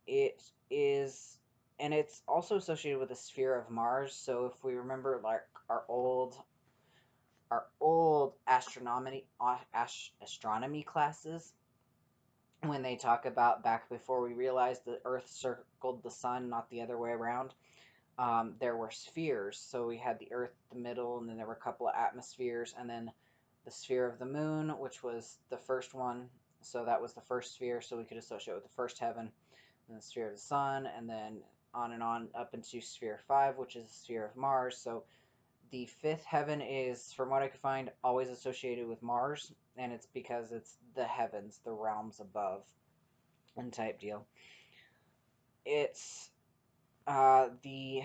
It is, and it's also associated with the sphere of Mars. So if we remember, like our old astronomy classes, when they talk about back before we realized the Earth circled the sun, not the other way around, there were spheres. So we had the Earth, the middle, and then there were a couple of atmospheres, and then the sphere of the moon, which was the first one. So that was the first sphere, so we could associate with the first heaven, and the sphere of the sun, and then on up into sphere 5, which is the sphere of Mars. So the fifth heaven is, from what I could find, always associated with Mars, and it's because it's the heavens, the realms above, and type deal. It's the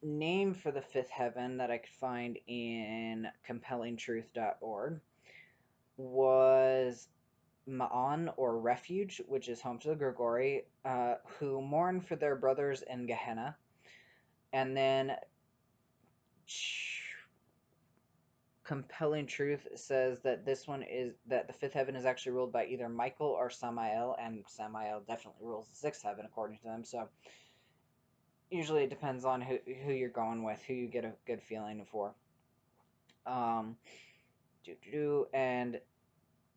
name for the fifth heaven that I could find in compellingtruth.org was Ma'an, or refuge, which is home to the Grigori, who mourn for their brothers in Gehenna. And then Compelling Truth says that the fifth heaven is actually ruled by either Michael or Samael, and Samael definitely rules the sixth heaven according to them. So usually it depends on who you're going with, who you get a good feeling for. And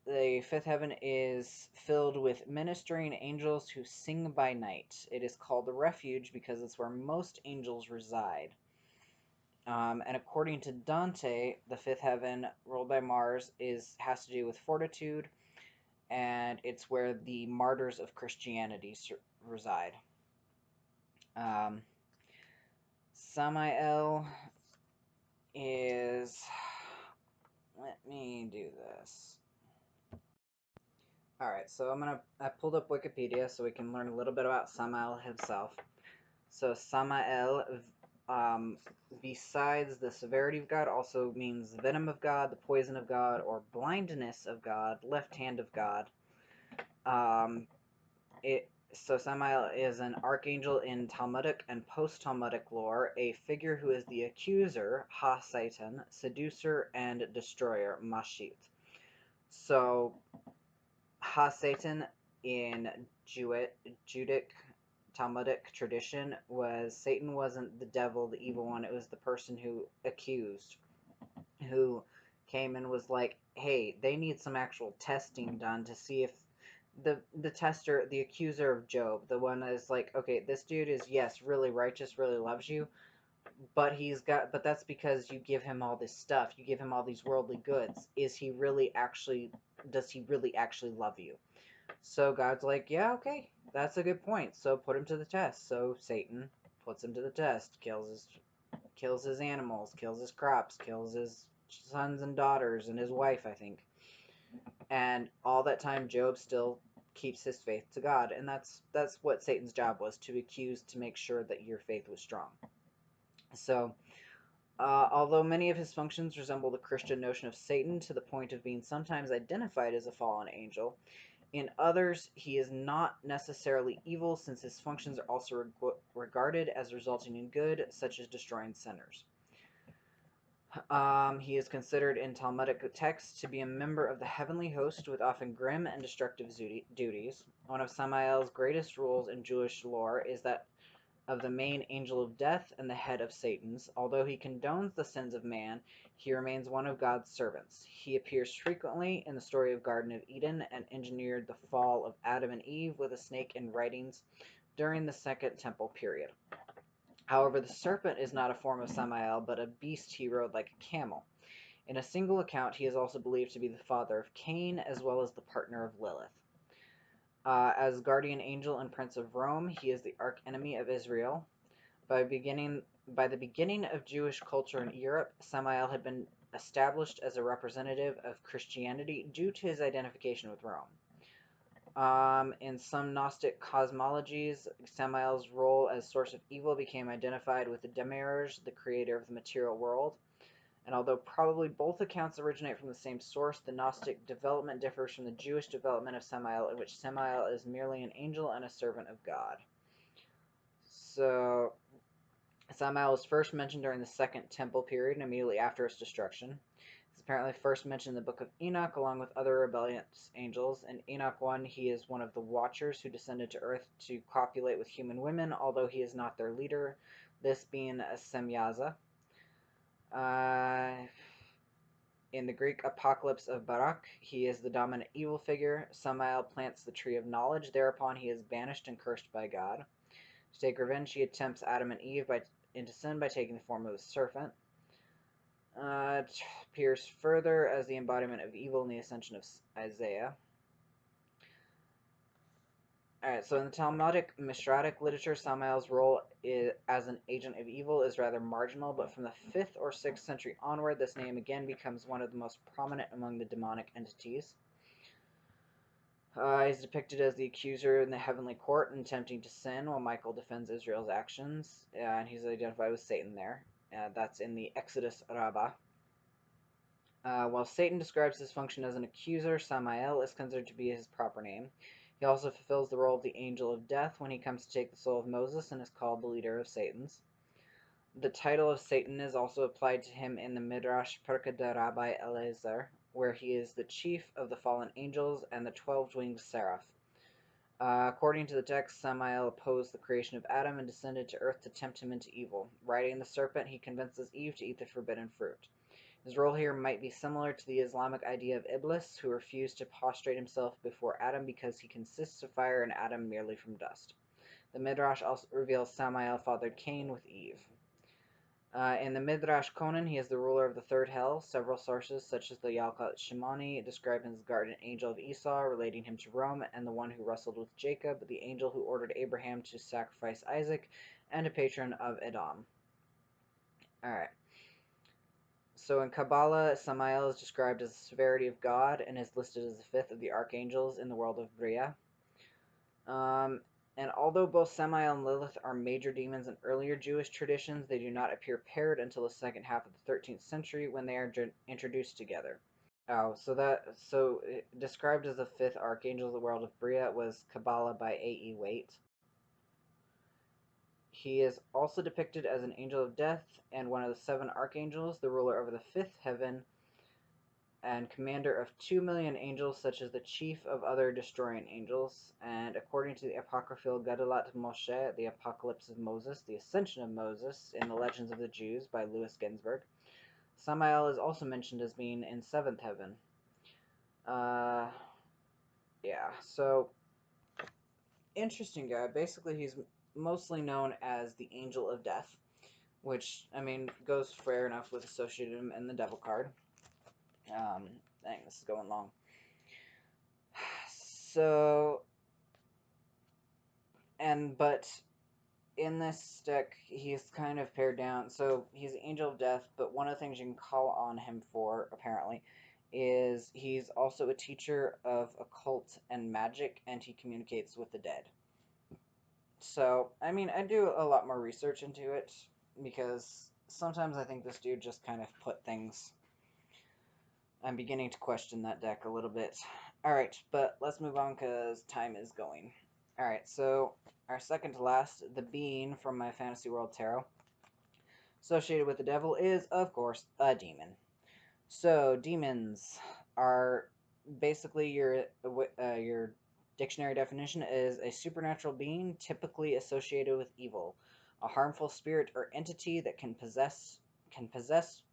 the fifth heaven is filled with ministering angels who sing by night. It is called the refuge because it's where most angels reside. And according to Dante, the fifth heaven, ruled by Mars, has to do with fortitude, and it's where the martyrs of Christianity reside. Samael is... Let me do this. Alright, so I pulled up Wikipedia so we can learn a little bit about Samael himself. So Samael, besides the severity of God, also means the venom of God, the poison of God, or blindness of God, left hand of God. So Samael is an archangel in Talmudic and post-Talmudic lore, a figure who is the accuser, Ha-Satan, seducer, and destroyer, Mashit. So Ha-Satan in Judic Talmudic tradition was Satan wasn't the devil, the evil one. It was the person who accused, who came and was like, hey, they need some actual testing done to see if the tester, the accuser of Job, the one that is like, okay, this dude is, yes, really righteous, really loves you, but that's because you give him all this stuff, you give him all these worldly goods. Does he really actually love you? So God's like, yeah, okay, that's a good point. So put him to the test. So Satan puts him to the test, kills his animals, kills his crops, kills his sons and daughters and his wife, I think. And all that time, Job still keeps his faith to God, and that's what Satan's job was, to accuse, to make sure that your faith was strong. So, although many of his functions resemble the Christian notion of Satan to the point of being sometimes identified as a fallen angel, In others, he is not necessarily evil, since his functions are also regarded as resulting in good, such as destroying sinners. He is considered in Talmudic texts to be a member of the heavenly host with often grim and destructive duties. One of Samael's greatest roles in Jewish lore is that of the main angel of death and the head of Satan's. Although he condones the sins of man, he remains one of God's servants. He appears frequently in the story of Garden of Eden and engineered the fall of Adam and Eve with a snake in writings during the Second Temple period. However, the serpent is not a form of Samael, but a beast he rode like a camel. In a single account, he is also believed to be the father of Cain, as well as the partner of Lilith. As guardian angel and prince of Rome, he is the archenemy of Israel. By the beginning of Jewish culture in Europe, Samael had been established as a representative of Christianity due to his identification with Rome. In some Gnostic cosmologies, Samael's role as source of evil became identified with the Demiurge, the creator of the material world. And although probably both accounts originate from the same source, the Gnostic development differs from the Jewish development of Samael, in which Samael is merely an angel and a servant of God. So, Samael was first mentioned during the Second Temple period and immediately after its destruction. He's apparently first mentioned in the Book of Enoch, along with other rebellious angels. In Enoch 1, he is one of the Watchers who descended to Earth to copulate with human women, although he is not their leader, this being a Semyaza. In the Greek Apocalypse of Barak, he is the dominant evil figure. Samael plants the tree of knowledge. Thereupon, he is banished and cursed by God. To take revenge, he attempts Adam and Eve into sin by taking the form of a serpent. It appears further as the embodiment of evil in the Ascension of Isaiah. Alright, so in the Talmudic Mishratic literature, Samael's role as an agent of evil is rather marginal, but from the 5th or 6th century onward, this name again becomes one of the most prominent among the demonic entities. He's depicted as the accuser in the heavenly court and attempting to sin while Michael defends Israel's actions, and he's identified with Satan there. That's in the Exodus Rabbah. While Satan describes his function as an accuser, Samael is considered to be his proper name. He also fulfills the role of the angel of death when he comes to take the soul of Moses and is called the leader of Satan's. The title of Satan is also applied to him in the Midrash Perkei de Rabbi Eliezer, where he is the chief of the fallen angels and the 12-winged seraph. According to the text, Samael opposed the creation of Adam and descended to earth to tempt him into evil. Riding the serpent, he convinces Eve to eat the forbidden fruit. His role here might be similar to the Islamic idea of Iblis, who refused to prostrate himself before Adam because he consists of fire and Adam merely from dust. The Midrash also reveals Samael fathered Cain with Eve. In the Midrash Conan, he is the ruler of the third hell. Several sources, such as the Yalkut Shimoni, describe him as the guardian angel of Esau, relating him to Rome, and the one who wrestled with Jacob, the angel who ordered Abraham to sacrifice Isaac, and a patron of Edom. Alright. So in Kabbalah, Samael is described as the severity of God and is listed as the 5th of the archangels in the world of Bria. And although both Samael and Lilith are major demons in earlier Jewish traditions, they do not appear paired until the second half of the 13th century when they are introduced together. So described as the 5th archangel of the world of Bria was Kabbalah by A.E. Waite. He is also depicted as an angel of death and one of the 7 archangels, the ruler over the 5th heaven, and commander of 2 million angels, such as the chief of other destroying angels. And according to the apocryphal Gedalat Moshe, the Apocalypse of Moses, the Ascension of Moses, in the Legends of the Jews by Louis Ginsberg, Samael is also mentioned as being in 7th heaven. So interesting guy. Basically, he's mostly known as the Angel of Death, which, I mean, goes fair enough with associating him in the Devil card. Dang, this is going long. So, but in this deck, he's kind of pared down. So, he's the Angel of Death, but one of the things you can call on him for, apparently, is he's also a teacher of occult and magic, and he communicates with the dead. So, I mean, I do a lot more research into it, because sometimes I think this dude just kind of put things... I'm beginning to question that deck a little bit. Alright, but let's move on because time is going. Alright, so our second to last, the being from my Fantasy World Tarot, associated with the devil is, of course, a demon. So, demons are basically your dictionary definition is a supernatural being typically associated with evil, a harmful spirit or entity that can possess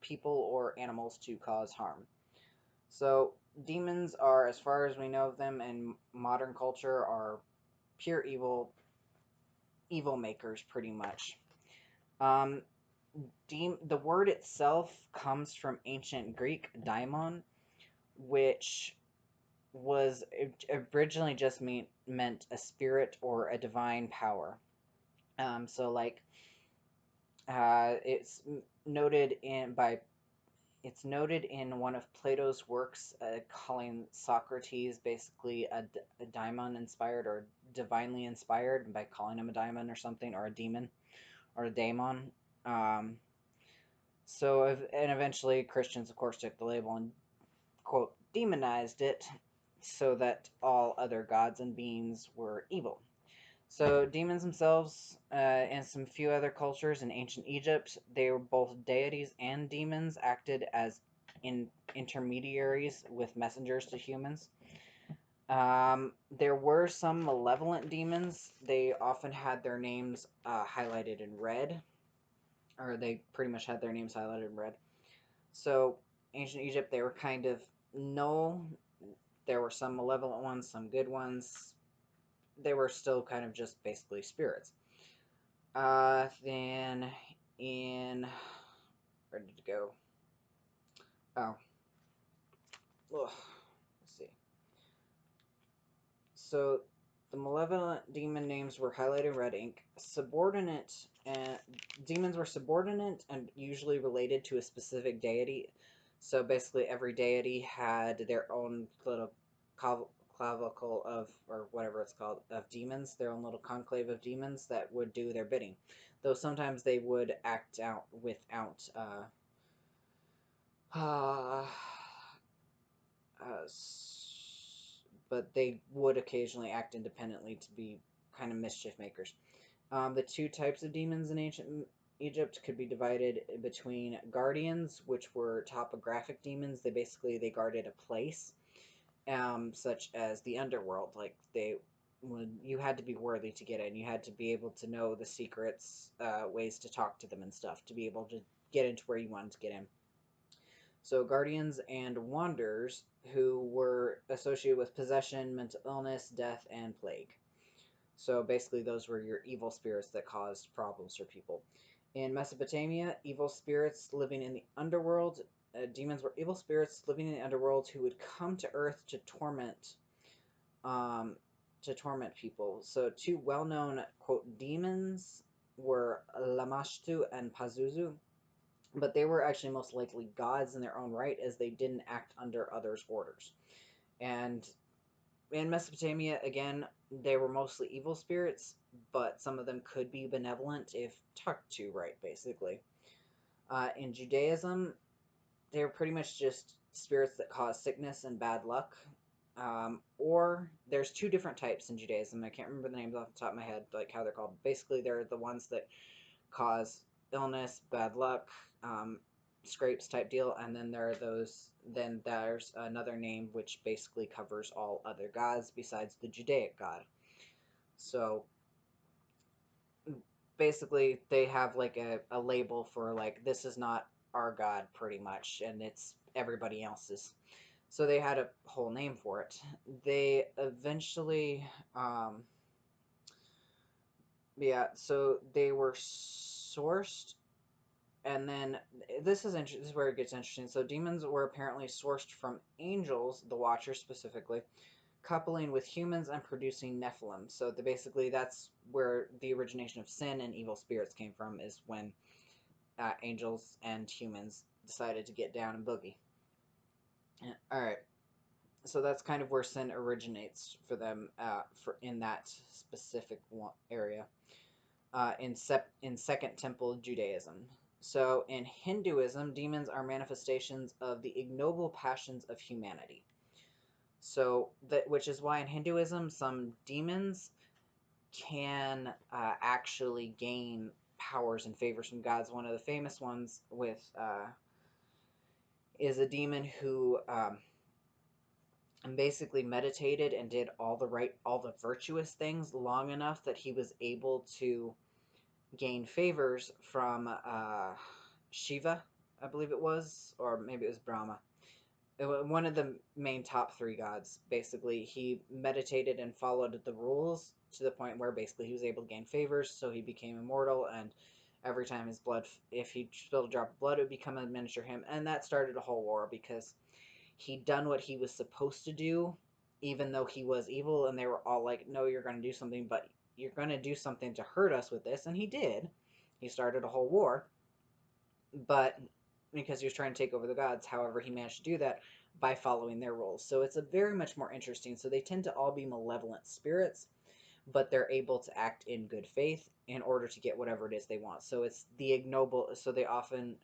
people or animals to cause harm. So, demons are, as far as we know of them in modern culture, are pure evil makers, pretty much. Um, the word itself comes from ancient Greek daimon, which was originally just meant a spirit or a divine power. So like it's noted in one of Plato's works, calling Socrates basically a daimon inspired or divinely inspired, by calling him a daimon or something, or a demon or a daemon. Um, and eventually Christians, of course, took the label and, quote, demonized it so that all other gods and beings were evil. So demons themselves, and some few other cultures in ancient Egypt, they were both deities and demons, acted as intermediaries with messengers to humans. There were some malevolent demons. They often had their names highlighted in red, or they pretty much had their names highlighted in red. So ancient Egypt, they were kind of null. There were some malevolent ones, some good ones. They were still kind of just basically spirits. Then in where did it go? Oh, ugh. Let's see. So the malevolent demon names were highlighted in red ink. Demons were subordinate and usually related to a specific deity. So basically, every deity had their own little clavicle of, or whatever it's called, of demons, their own little conclave of demons that would do their bidding. Though sometimes they would act out without uh, but they would occasionally act independently to be kind of mischief makers. The two types of demons in ancient Egypt could be divided between guardians, which were topographic demons. They guarded a place, such as the underworld. Like you had to be worthy to get in. You had to be able to know the secrets, ways to talk to them and stuff, to be able to get into where you wanted to get in. So guardians and wanderers, who were associated with possession, mental illness, death, and plague. So basically those were your evil spirits that caused problems for people. In Mesopotamia, evil spirits living in the underworld, demons were evil spirits living in the underworld who would come to Earth to torment people. So two well-known, quote, demons were Lamashtu and Pazuzu, but they were actually most likely gods in their own right, as they didn't act under others' orders. And in Mesopotamia, again, they were mostly evil spirits, but some of them could be benevolent if talked to right, basically. In Judaism, they're pretty much just spirits that cause sickness and bad luck. Or there's two different types in Judaism. I can't remember the names off the top of my head, like how they're called. Basically, they're the ones that cause illness, bad luck, scrapes type deal, and then there's another name which basically covers all other gods besides the Judaic god. So basically they have like a label for, like, this is not our god, pretty much, and it's everybody else's. So they had a whole name for it. They eventually so they were sourced. And then this is where it gets interesting. So demons were apparently sourced from angels, the Watchers specifically, coupling with humans and producing Nephilim. So basically that's where the origination of sin and evil spirits came from, is when angels and humans decided to get down and boogie. Alright, so that's kind of where sin originates for them, in that specific area. In Second Temple Judaism. So in Hinduism, demons are manifestations of the ignoble passions of humanity. So that, which is why in Hinduism, some demons can actually gain powers and favors from gods. One of the famous ones with is a demon who basically meditated and did all the virtuous things long enough that he was able to gain favors from Shiva, I believe it was, or maybe it was Brahma. One of the main top three gods. Basically, he meditated and followed the rules to the point where basically he was able to gain favors, so he became immortal, and every time his blood, if he spilled a drop of blood, it would become a miniature him, and that started a whole war because he'd done what he was supposed to do, even though he was evil, and they were all like, no, you're going to do something, but you're going to do something to hurt us with this, and he did. He started a whole war, but because he was trying to take over the gods, however, he managed to do that by following their rules. So it's a very much more interesting. So they tend to all be malevolent spirits, but they're able to act in good faith in order to get whatever it is they want. So it's the ignoble. So they often,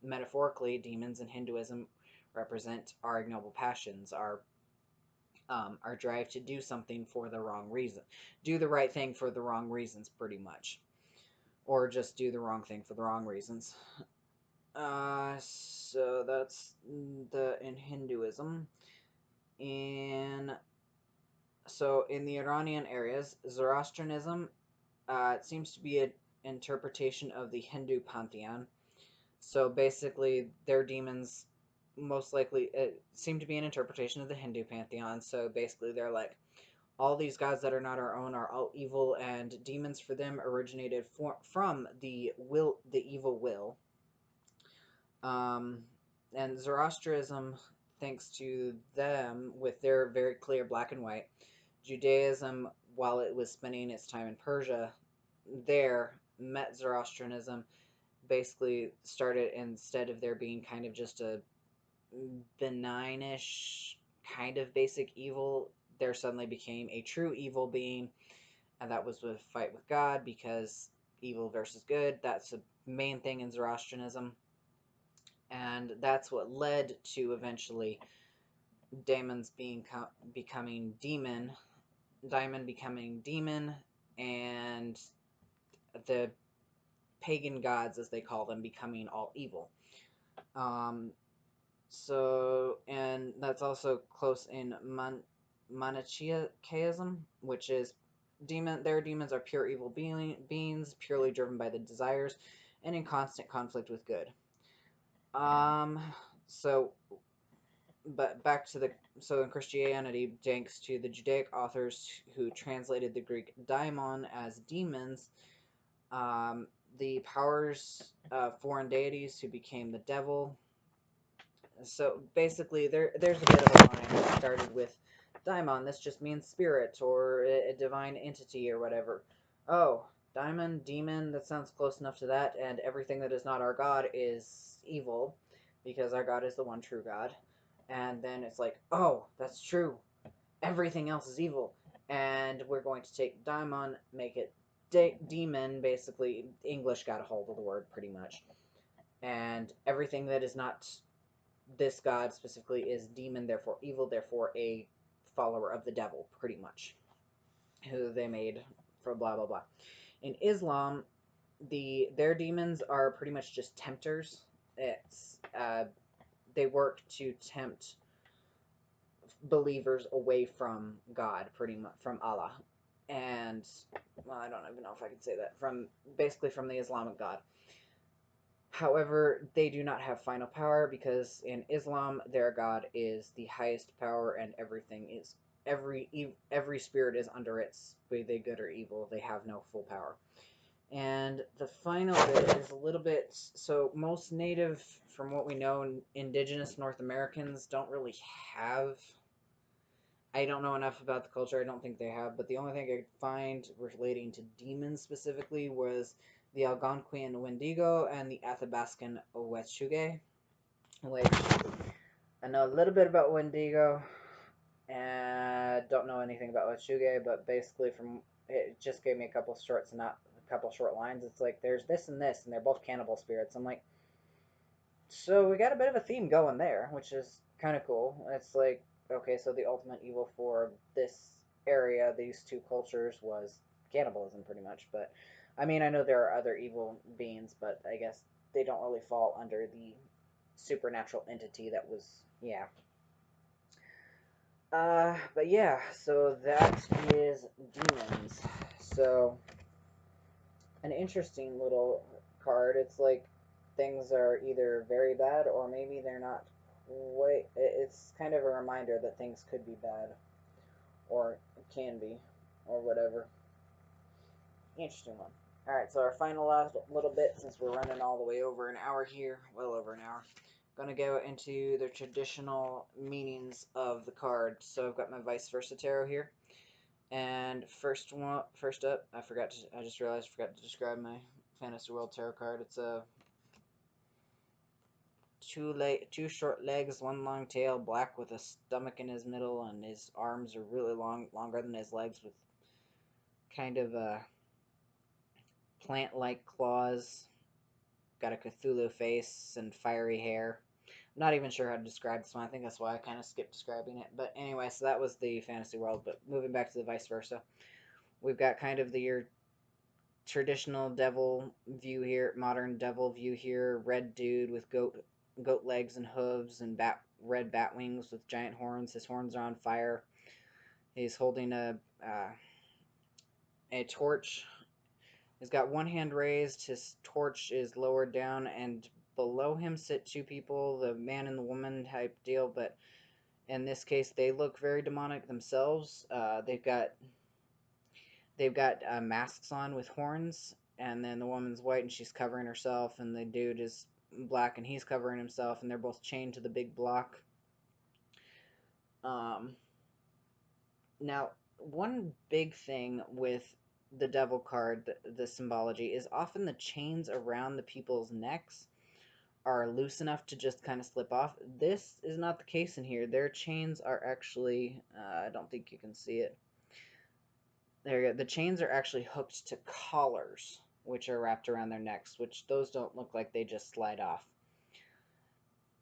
metaphorically, demons in Hinduism represent our ignoble passions, our drive to do something for the wrong reason, do the right thing for the wrong reasons, pretty much, or just do the wrong thing for the wrong reasons. So that's in Hinduism. In the Iranian areas, Zoroastrianism, it seems to be an interpretation of the Hindu pantheon. So basically, their demons most likely seem to be an interpretation of the Hindu pantheon. So basically, they're like, all these gods that are not our own are all evil, and demons for them originated from the evil will. And Zoroastrianism, thanks to them, with their very clear black and white. Judaism, while it was spending its time in Persia, there met Zoroastrianism, basically started, instead of there being kind of just a benignish kind of basic evil, there suddenly became a true evil being, and that was a fight with God, because evil versus good, that's the main thing in Zoroastrianism. And that's what led to eventually demons becoming demon, Diamond becoming demon, and the pagan gods, as they call them, becoming all evil. And that's also close in Manichaeism, which is their demons are pure evil beings, purely driven by the desires, and in constant conflict with good. So, but back to in Christianity, thanks to the Judaic authors who translated the Greek daimon as demons, the powers of foreign deities who became the devil. So basically, there's a bit of a line that started with daimon. This just means spirit or a divine entity or whatever. Oh, daimon, demon, that sounds close enough to that, and everything that is not our God is evil, because our God is the one true God. And then it's like, oh, that's true. Everything else is evil. And we're going to take daimon, make it demon, basically. English got a hold of the word, pretty much. And everything that is not this God specifically is demon, therefore evil, therefore a follower of the devil, pretty much. Who they made for blah, blah, blah. In Islam, their demons are pretty much just tempters. They work to tempt believers away from God, pretty much, from Allah. And, well, I don't even know if I can say that. Basically from the Islamic God. However, they do not have final power, because in Islam, their God is the highest power, and everything is, every spirit is under its, be they good or evil. They have no full power. And the final bit is a little bit, so most native, from what we know, indigenous North Americans don't really have, I don't know enough about the culture, I don't think they have, but the only thing I could find relating to demons specifically was the Algonquian Wendigo and the Athabascan Owechuge, which I know a little bit about Wendigo, and don't know anything about Owechuge, but basically it just gave me a couple short lines. It's like, there's this, and they're both cannibal spirits. I'm like, so we got a bit of a theme going there, which is kind of cool. It's like, okay, so the ultimate evil for this area, these two cultures, was cannibalism, pretty much. But I mean, I know there are other evil beings, but I guess they don't really fall under the supernatural entity that was, yeah. But yeah, so that is demons. So, an interesting little card. It's like things are either very bad or maybe they're not quite. It's kind of a reminder that things could be bad or can be or whatever. Interesting one. Alright, so our final last little bit, since we're running all the way over an hour here, well over an hour, going to go into the traditional meanings of the card. So I've got my Vice Versa Tarot here. And first up, I just realized I forgot to describe my Fantasy World Tarot card. It's a two short legs, one long tail, black with a stomach in his middle, and his arms are really long, longer than his legs, with kind of plant-like claws. Got a Cthulhu face and fiery hair. I'm not even sure how to describe this one. I think that's why I kind of skipped describing it. But anyway, so that was the Fantasy World. But moving back to the Vice Versa, we've got kind of your traditional devil view here, modern devil view here. Red dude with goat legs and hooves and red bat wings with giant horns. His horns are on fire. He's holding a torch. He's got one hand raised. His torch is lowered down, and below him sit two people, the man and the woman type deal. But in this case, they look very demonic themselves. They've got masks on with horns, and then the woman's white and she's covering herself, and the dude is black and he's covering himself, and they're both chained to the big block. Now, one big thing with the devil card, the symbology, is often the chains around the people's necks are loose enough to just kind of slip off. This is not the case in here. Their chains are actually, I don't think you can see it. There you go. The chains are actually hooked to collars, which are wrapped around their necks, which those don't look like they just slide off.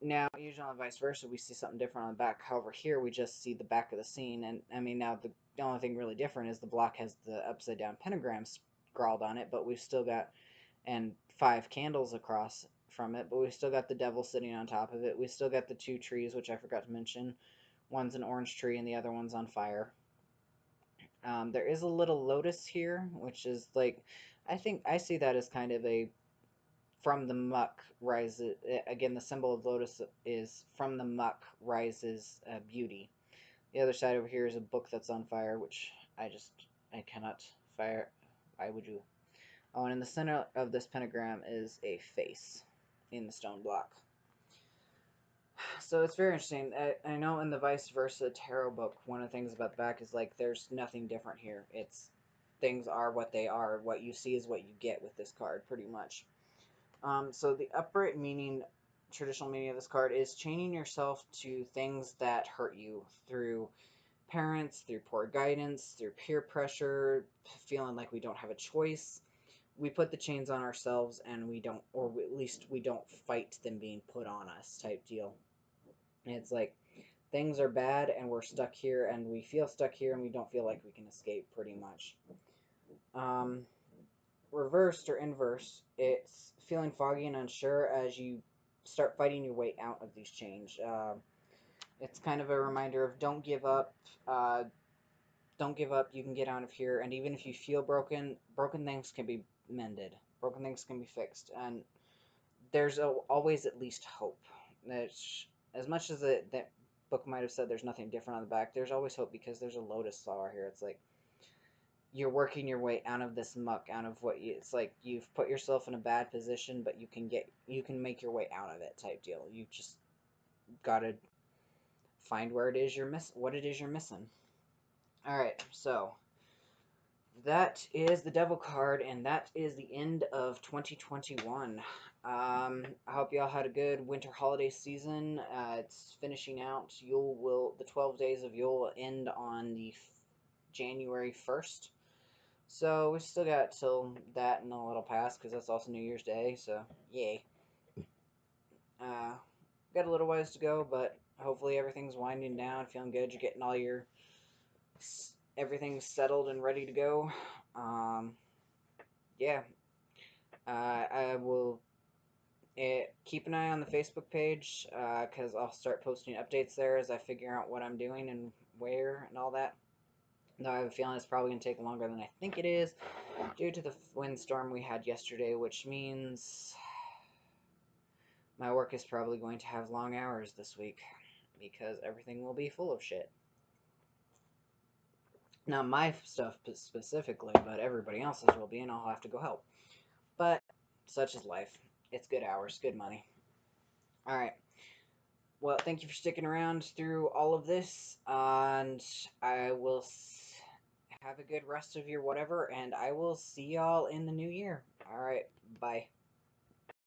Now, usually on Vice Versa, we see something different on the back. However, here we just see the back of the scene, and I mean, now the only thing really different is the block has the upside down pentagram scrawled on it, but we've still got, and 5 candles across from it, but we've still got the devil sitting on top of it. We still got the 2 trees, which I forgot to mention. One's an orange tree and the other one's on fire. There is a little lotus here, which is like, I think I see that as kind of a from the muck rises. Again, the symbol of lotus is from the muck rises beauty. The other side over here is a book that's on fire, which I cannot fire. Why would you? Oh, and in the center of this pentagram is a face in the stone block. So it's very interesting. I know in the Vice Versa Tarot book, one of the things about the back is like there's nothing different here. It's things are what they are. What you see is what you get with this card, pretty much. So the upright meaning, traditional meaning of this card is chaining yourself to things that hurt you through parents, through poor guidance, through peer pressure, feeling like we don't have a choice. We put the chains on ourselves and we don't, or at least we don't fight them being put on us type deal. And it's like things are bad and we're stuck here and we feel stuck here and we don't feel like we can escape, pretty much. Reversed or inverse, it's feeling foggy and unsure as you start fighting your way out of these chains. It's kind of a reminder of don't give up. Don't give up. You can get out of here. And even if you feel broken, broken things can be mended. Broken things can be fixed. And there's always at least hope. There's, as much as that book might have said there's nothing different on the back, there's always hope because there's a lotus flower here. It's like you're working your way out of this muck, out of what you, it's like you've put yourself in a bad position, but you can make your way out of it type deal. You just gotta find where it is what it is you're missing. Alright, so that is the devil card, and that is the end of 2021. I hope y'all had a good winter holiday season. It's finishing out. The 12 days of Yule will end on the January 1st. So we still got till that and a little past, because that's also New Year's Day, so yay. Got got a little ways to go, but hopefully everything's winding down, feeling good. You're getting all your everything settled and ready to go. Yeah, I will keep an eye on the Facebook page, because I'll start posting updates there as I figure out what I'm doing and where and all that. Though I have a feeling it's probably going to take longer than I think it is due to the windstorm we had yesterday, which means my work is probably going to have long hours this week because everything will be full of shit. Not my stuff specifically, but everybody else's will be, and I'll have to go help. But such is life. It's good hours, good money. Alright. Well, thank you for sticking around through all of this, and I will have a good rest of your whatever, and I will see y'all in the new year. Alright, bye.